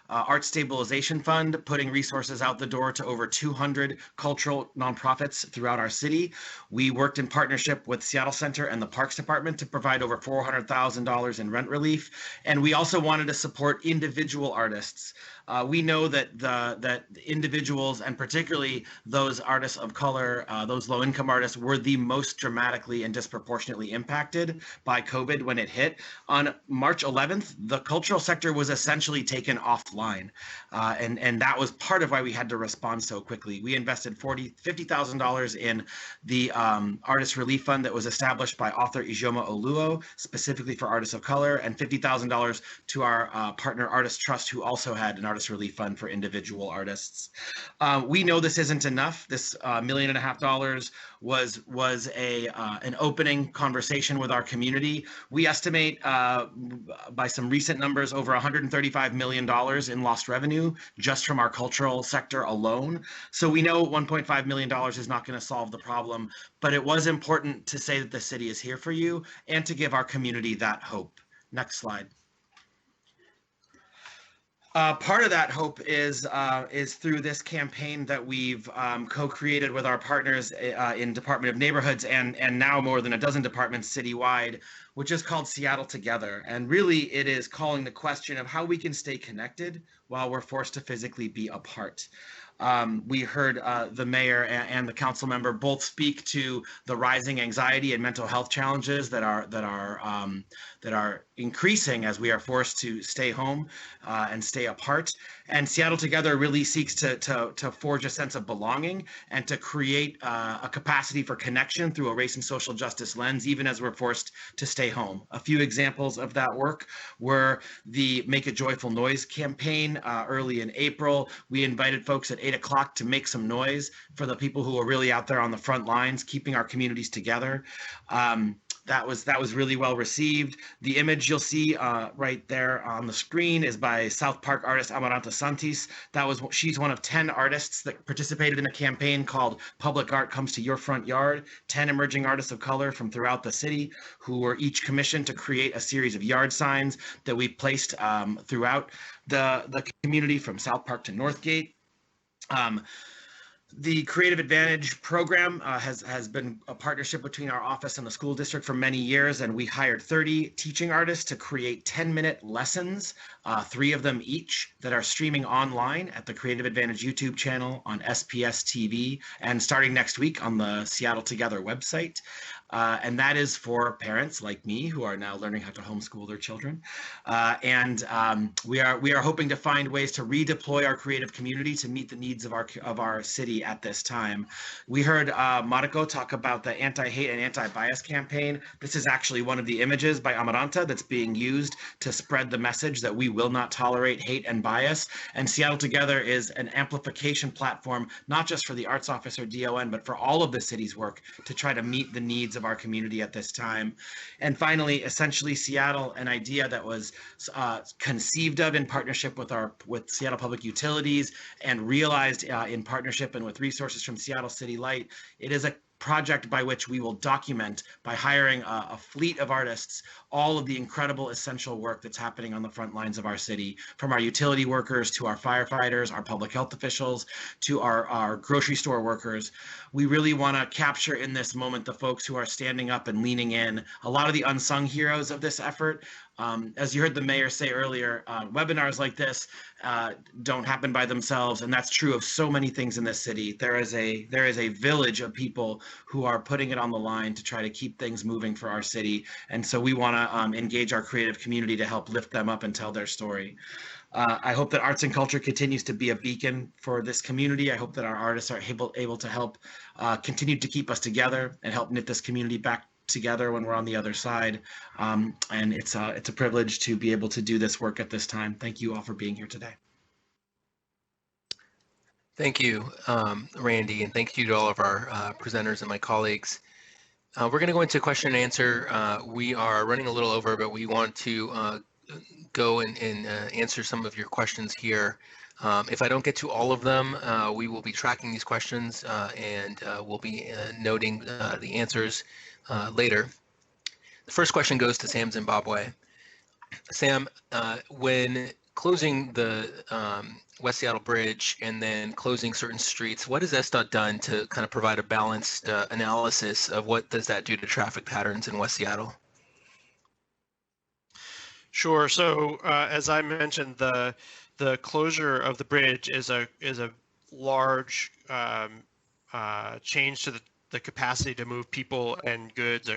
art stabilization fund, putting resources out the door to over 200 cultural nonprofits throughout our city. We worked in partnership with Seattle Center and the Parks Department to provide over $400,000 in rent relief, and we also wanted to support individual artists. We know that that individuals, and particularly those artists of color, those low-income artists, were the most dramatically and disproportionately impacted by COVID when it hit. On March 11th, the cultural sector was essentially taken offline, and that was part of why we had to respond so quickly. We invested $50,000 in the Artist Relief Fund that was established by author Ijeoma Oluo, specifically for artists of color, and $50,000 to our partner Artist Trust, who also had an Artist Relief Fund for individual artists. We know this isn't enough. This $1.5 million was an opening conversation with our community. We estimate by some recent numbers over $135 million in lost revenue just from our cultural sector alone. So we know $1.5 million is not going to solve the problem, but it was important to say that the city is here for you and to give our community that hope. Next slide. Part of that hope is through this campaign that we've co-created with our partners in Department of Neighborhoods and now more than a dozen departments citywide, which is called Seattle Together. And really it is calling the question of how we can stay connected while we're forced to physically be apart. We heard the mayor and the council member both speak to the rising anxiety and mental health challenges that are increasing as we are forced to stay home and stay apart. And Seattle Together really seeks to forge a sense of belonging and to create a capacity for connection through a race and social justice lens, even as we're forced to stay home. A few examples of that work were the Make a Joyful Noise campaign early in April. We invited folks at 8 o'clock to make some noise for the people who are really out there on the front lines, keeping our communities together. That was really well received. The image you'll see right there on the screen is by South Park artist Amaranta Santis. She's one of 10 artists that participated in a campaign called Public Art Comes to Your Front Yard. 10 emerging artists of color from throughout the city who were each commissioned to create a series of yard signs that we placed throughout the community from South Park to Northgate. The Creative Advantage program has been a partnership between our office and the school district for many years, and we hired 30 teaching artists to create 10-minute lessons, 3 of them each, that are streaming online at the Creative Advantage YouTube channel, on SPS TV, and starting next week on the Seattle Together website. And that is for parents like me who are now learning how to homeschool their children. We are hoping to find ways to redeploy our creative community to meet the needs of our city at this time. We heard Mariko talk about the anti-hate and anti-bias campaign. This is actually one of the images by Amaranta that's being used to spread the message that we will not tolerate hate and bias. And Seattle Together is an amplification platform, not just for the Arts Office or DON, but for all of the city's work to try to meet the needs of our community at this time. And finally, Essentially Seattle, an idea that was conceived of in partnership with Seattle Public Utilities and realized in partnership and with resources from Seattle City Light. It is a project by which we will document, by hiring a fleet of artists, all of the incredible essential work that's happening on the front lines of our city, from our utility workers to our firefighters, our public health officials, to our grocery store workers. We really want to capture in this moment the folks who are standing up and leaning in, a lot of the unsung heroes of this effort. As you heard the mayor say earlier, webinars like this don't happen by themselves, and that's true of so many things in this city. There is a village of people who are putting it on the line to try to keep things moving for our city, and so we want to engage our creative community to help lift them up and tell their story. I hope that arts and culture continues to be a beacon for this community. I hope that our artists are able to help continue to keep us together and help knit this community back together when we're on the other side. And it's a privilege to be able to do this work at this time. Thank you all for being here today. Thank you, Randy, and thank you to all of our presenters and my colleagues. We're going to go into question and answer. We are running a little over, but we want to go and answer some of your questions here. If I don't get to all of them, we will be tracking these questions and we'll be noting the answers later. The first question goes to Sam Zimbabwe. Sam, when closing the West Seattle Bridge and then closing certain streets, what has SDOT done to kind of provide a balanced analysis of what does that do to traffic patterns in West Seattle? Sure. So as I mentioned, the closure of the bridge is a large change to the capacity to move people and goods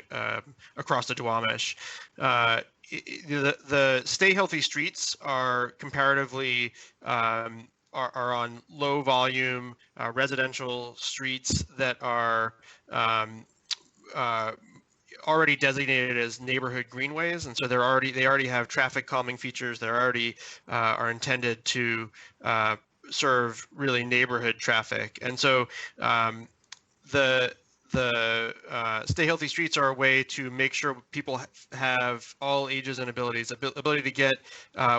across the Duwamish. The Stay Healthy streets are comparatively are on low volume residential streets that are already designated as neighborhood greenways, and so they already have traffic calming features that already are intended to serve really neighborhood traffic. And so the Stay Healthy streets are a way to make sure people have all ages and ability to get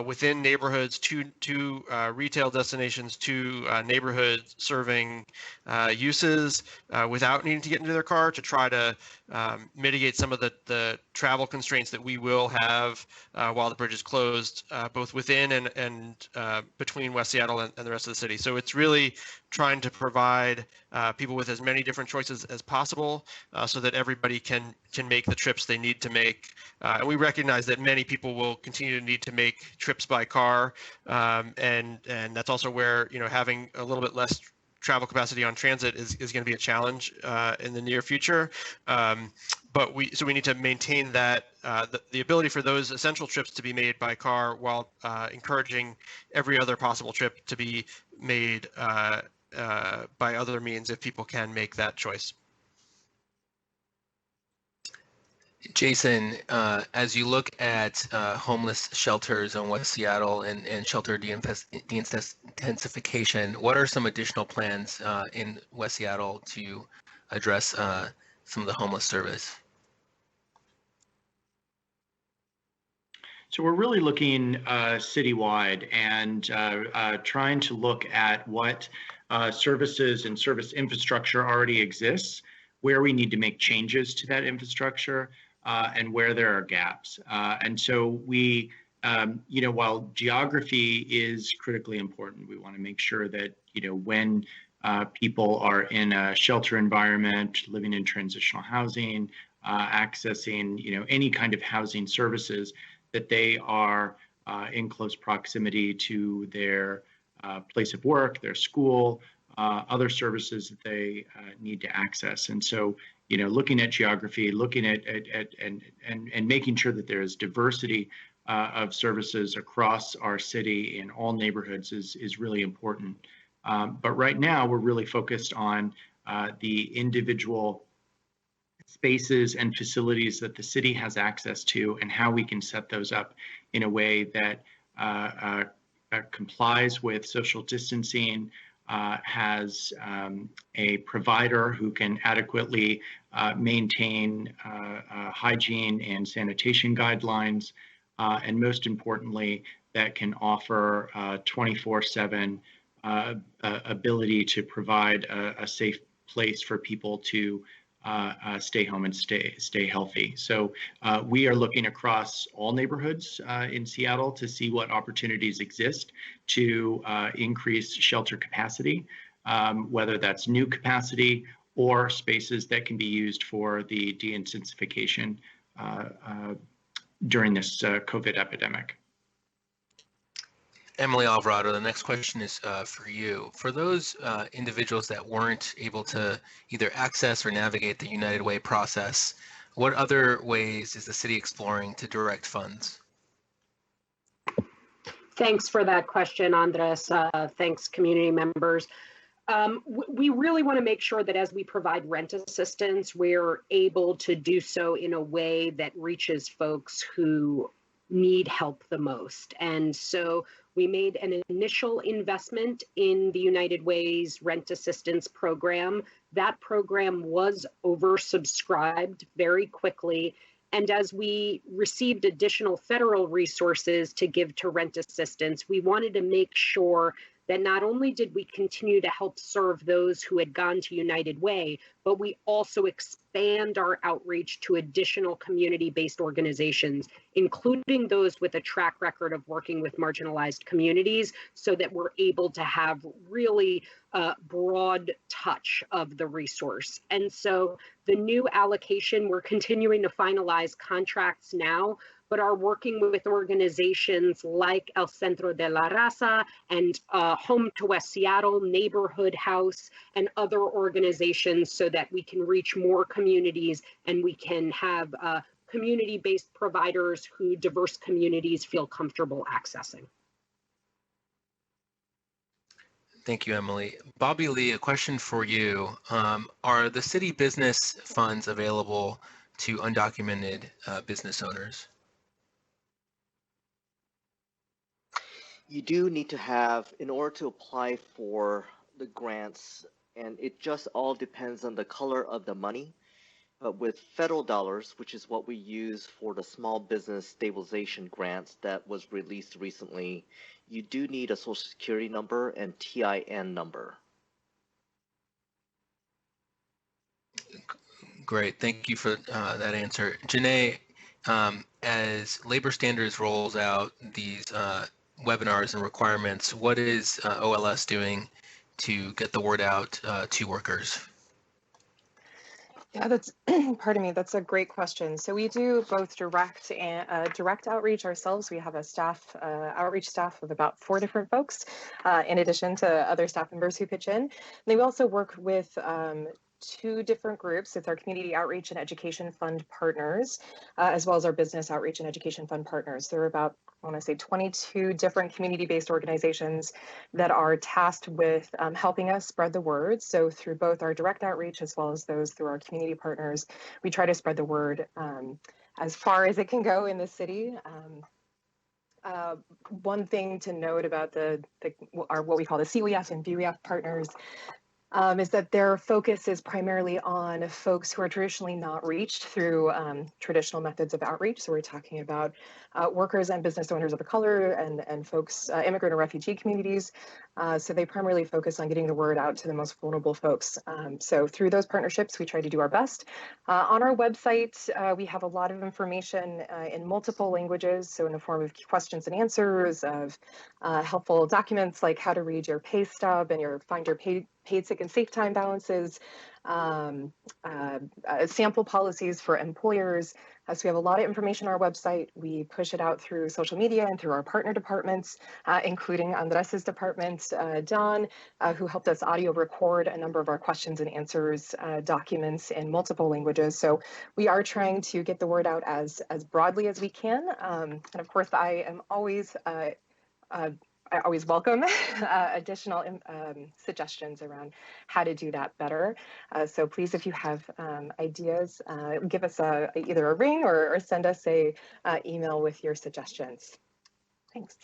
within neighborhoods to retail destinations, to neighborhood serving uses without needing to get into their car, to try to mitigate some of the travel constraints that we will have while the bridge is closed, both within and between West Seattle and the rest of the city. So it's really trying to provide people with as many different choices as possible so that everybody can make the trips they need to make. And we recognize that many people will continue to need to make trips by car. And that's also where, having a little bit less travel capacity on transit is going to be a challenge in the near future. But we need to maintain that the ability for those essential trips to be made by car while encouraging every other possible trip to be made by other means if people can make that choice. Jason, as you look at homeless shelters in West Seattle and shelter deintensification, what are some additional plans in West Seattle to address some of the homeless service? So we're really looking citywide and trying to look at what services and service infrastructure already exists, where we need to make changes to that infrastructure, and where there are gaps. And so we, while geography is critically important, we want to make sure that, when people are in a shelter environment, living in transitional housing, accessing, any kind of housing services, that they are in close proximity to their place of work, their school, other services that they need to access. And so, looking at geography, looking at and making sure that there is diversity of services across our city in all neighborhoods is really important. But right now, we're really focused on the individual spaces and facilities that the city has access to and how we can set those up in a way that complies with social distancing, has a provider who can adequately maintain hygiene and sanitation guidelines, and most importantly, that can offer 24/7 ability to provide a safe place for people to stay home and stay healthy. So we are looking across all neighborhoods in Seattle to see what opportunities exist to increase shelter capacity, whether that's new capacity or spaces that can be used for the de-intensification during this COVID epidemic. Emily Alvarado, the next question is for you. For those individuals that weren't able to either access or navigate the United Way process, what other ways is the city exploring to direct funds? Thanks for that question, Andres. Thanks, community members. We really want to make sure that as we provide rent assistance, we're able to do so in a way that reaches folks who need help the most. And so we made an initial investment in the United Way's rent assistance program. That program was oversubscribed very quickly. And as we received additional federal resources to give to rent assistance, we wanted to make sure that not only did we continue to help serve those who had gone to United Way, but we also expand our outreach to additional community-based organizations, including those with a track record of working with marginalized communities, so that we're able to have really broad touch of the resource. And so the new allocation, we're continuing to finalize contracts now, but are working with organizations like El Centro de la Raza and Home to West Seattle, Neighborhood House, and other organizations so that we can reach more communities and we can have community-based providers who diverse communities feel comfortable accessing. Thank you, Emily. Bobby Lee, a question for you. Are the city business funds available to undocumented business owners? You do need to have, in order to apply for the grants, and it just all depends on the color of the money. But with federal dollars, which is what we use for the small business stabilization grants that was released recently, you do need a social security number and TIN number. Great, thank you for that answer. Janae, as labor standards rolls out these webinars and requirements, what is OLS doing to get the word out to workers? Yeah, that's, pardon me, that's a great question. So we do both direct and direct outreach ourselves. We have a staff, outreach staff of about 4 different folks, in addition to other staff members who pitch in. And then we also work with 2 different groups. It's our Community Outreach and Education Fund partners, as well as our Business Outreach and Education Fund partners. There are about, I want to say, 22 different community-based organizations that are tasked with helping us spread the word. So through both our direct outreach as well as those through our community partners, we try to spread the word as far as it can go in the city. One thing to note about our what we call the CWF and BWF partners is that their focus is primarily on folks who are traditionally not reached through traditional methods of outreach. So we're talking about workers and business owners of color and folks, immigrant and refugee communities. So they primarily focus on getting the word out to the most vulnerable folks. So through those partnerships, we try to do our best. On our website, we have a lot of information in multiple languages. So in the form of questions and answers, of helpful documents like how to read your pay stub and find your paid sick and safe time balances, sample policies for employers. So we have a lot of information on our website. We push it out through social media and through our partner departments, including Andres's department, Don, who helped us audio record a number of our questions and answers documents in multiple languages. So we are trying to get the word out as broadly as we can. And of course, I always welcome additional suggestions around how to do that better. So please, if you have ideas, give us either a ring or send us a email with your suggestions. Thanks.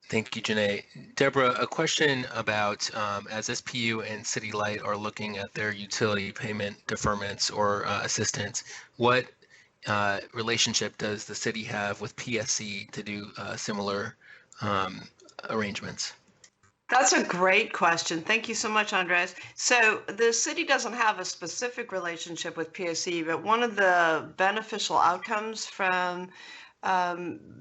Thank you, Janae. Deborah, a question about as SPU and City Light are looking at their utility payment deferments or assistance, what relationship does the city have with PSC to do similar arrangements? That's a great question. Thank you so much, Andres. So the city doesn't have a specific relationship with PSE, but one of the beneficial outcomes from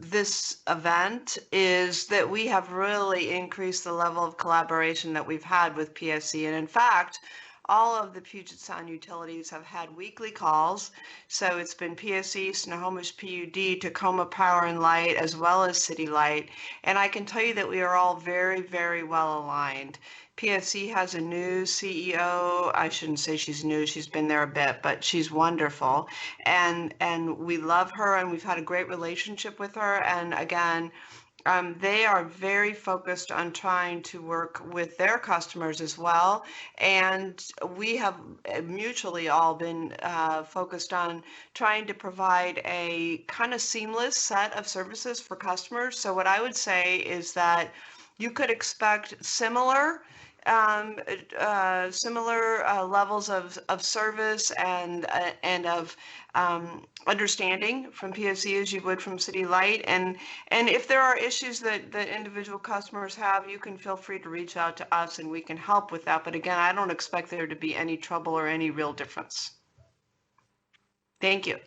this event is that we have really increased the level of collaboration that we've had with PSE. And in fact, all of the Puget Sound utilities have had weekly calls. So it's been PSE, Snohomish PUD, Tacoma Power and Light, as well as City Light. And I can tell you that we are all very, very well aligned. PSE has a new CEO. I shouldn't say she's new, she's been there a bit, but she's wonderful. And we love her, and we've had a great relationship with her. And again, they are very focused on trying to work with their customers as well. And we have mutually all been focused on trying to provide a kind of seamless set of services for customers. So what I would say is that you could expect similar levels of service and of understanding from PSE as you would from City Light. And if there are issues that individual customers have, you can feel free to reach out to us and we can help with that. But again, I don't expect there to be any trouble or any real difference. Thank you.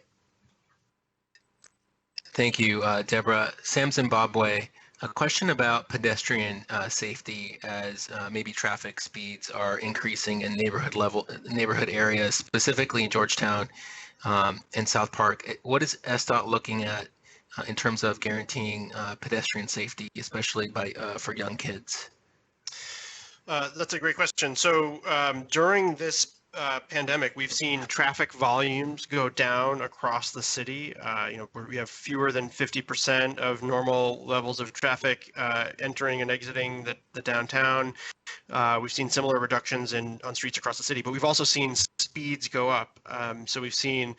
Thank you, Deborah. Sam Zimbabwe, a question about pedestrian safety as maybe traffic speeds are increasing in neighborhood areas, specifically in Georgetown and South Park. What is SDOT looking at in terms of guaranteeing pedestrian safety, especially for young kids? That's a great question. So during this pandemic, we've seen traffic volumes go down across the city. We have fewer than 50% of normal levels of traffic entering and exiting the downtown. We've seen similar reductions on streets across the city, but we've also seen speeds go up. So we've seen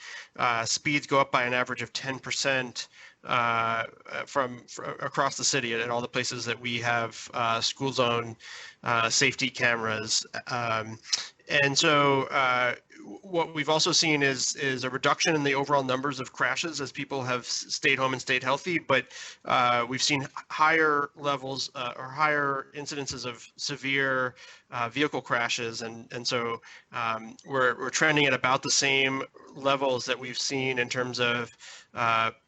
speeds go up by an average of 10% from across the city at all the places that we have school zone safety cameras. And so what we've also seen is a reduction in the overall numbers of crashes as people have stayed home and stayed healthy, but we've seen higher levels or higher incidences of severe vehicle crashes. And so we're trending at about the same levels that we've seen in terms of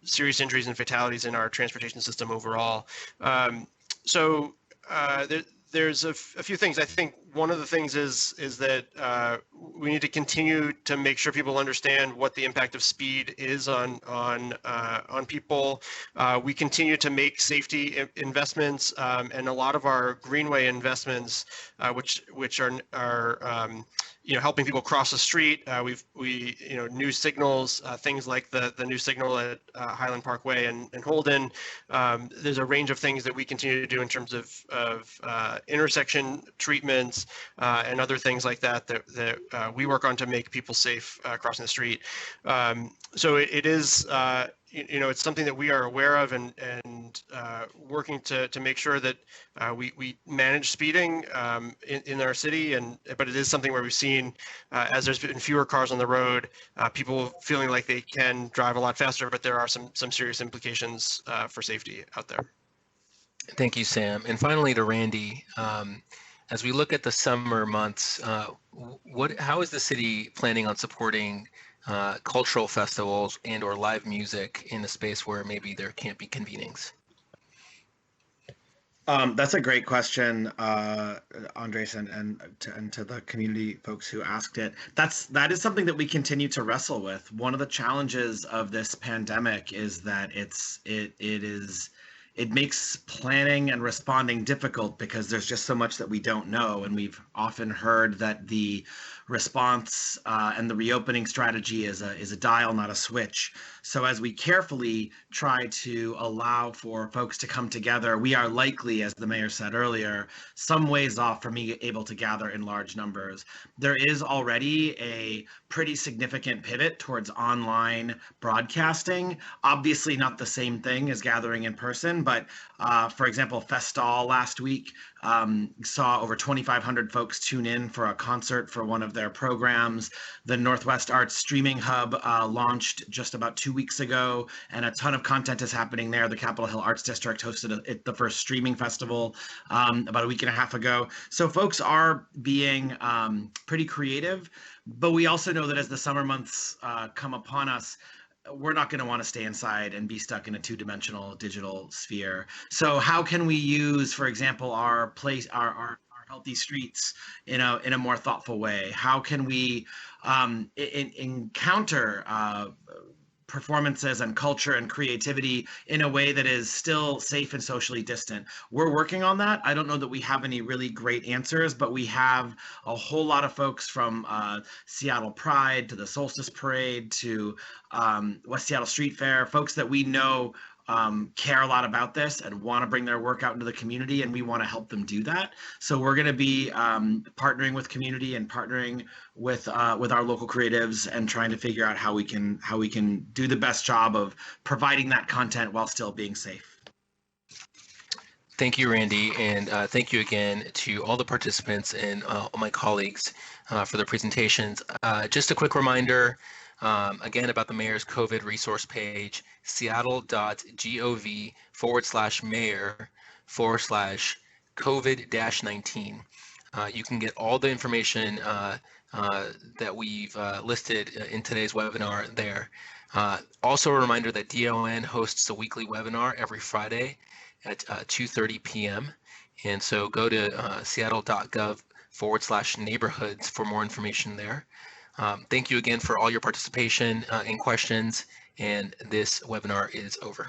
serious injuries and fatalities in our transportation system overall. There's a few things. I think one of the things is that we need to continue to make sure people understand what the impact of speed is on people. We continue to make safety investments, and a lot of our greenway investments, which are helping people cross the street. New signals, things like the new signal at Highland Parkway and Holden. There's a range of things that we continue to do in terms of intersection treatments and other things like that we work on to make people safe crossing the street. So it is, it's something that we are aware of and working to make sure that we manage speeding in our city. But it is something where we've seen, as there's been fewer cars on the road, people feeling like they can drive a lot faster, but there are some serious implications for safety out there. Thank you, Sam. And finally to Randy, as we look at the summer months, how is the city planning on supporting cultural festivals and or live music in a space where maybe there can't be convenings? That's a great question, Andres, and to the community folks who asked it. That is something that we continue to wrestle with. One of the challenges of this pandemic is that it makes planning and responding difficult because there's just so much that we don't know. And we've often heard that the response and the reopening strategy is a dial, not a switch. So as we carefully try to allow for folks to come together, we are likely, as the mayor said earlier, some ways off from being able to gather in large numbers. There is already a pretty significant pivot towards online broadcasting. Obviously not the same thing as gathering in person, but for example, Festal last week saw over 2,500 folks tune in for a concert for one of their programs. The Northwest Arts Streaming Hub launched just about 2 weeks ago, and a ton of content is happening there. The Capitol Hill Arts District hosted the first streaming festival about a week and a half ago. So folks are being pretty creative, but we also know that as the summer months come upon us, we're not going to want to stay inside and be stuck in a two-dimensional digital sphere. So how can we use, for example, our healthy streets in a more thoughtful way? How can we encounter performances and culture and creativity in a way that is still safe and socially distant? We're working on that. I don't know that we have any really great answers, but we have a whole lot of folks from Seattle Pride to the Solstice Parade to West Seattle Street Fair, folks that we know care a lot about this and want to bring their work out into the community, and we want to help them do that. So we're going to be partnering with community and partnering with our local creatives and trying to figure out how we can do the best job of providing that content while still being safe. Thank you, Randy, and thank you again to all the participants and all my colleagues for their presentations. Just a quick reminder, again, about the mayor's COVID resource page, seattle.gov/mayor/COVID-19. You can get all the information that we've listed in today's webinar there. Also a reminder that DON hosts a weekly webinar every Friday at 2:30 p.m. And so go to seattle.gov/neighborhoods for more information there. Thank you again for all your participation and questions, and this webinar is over.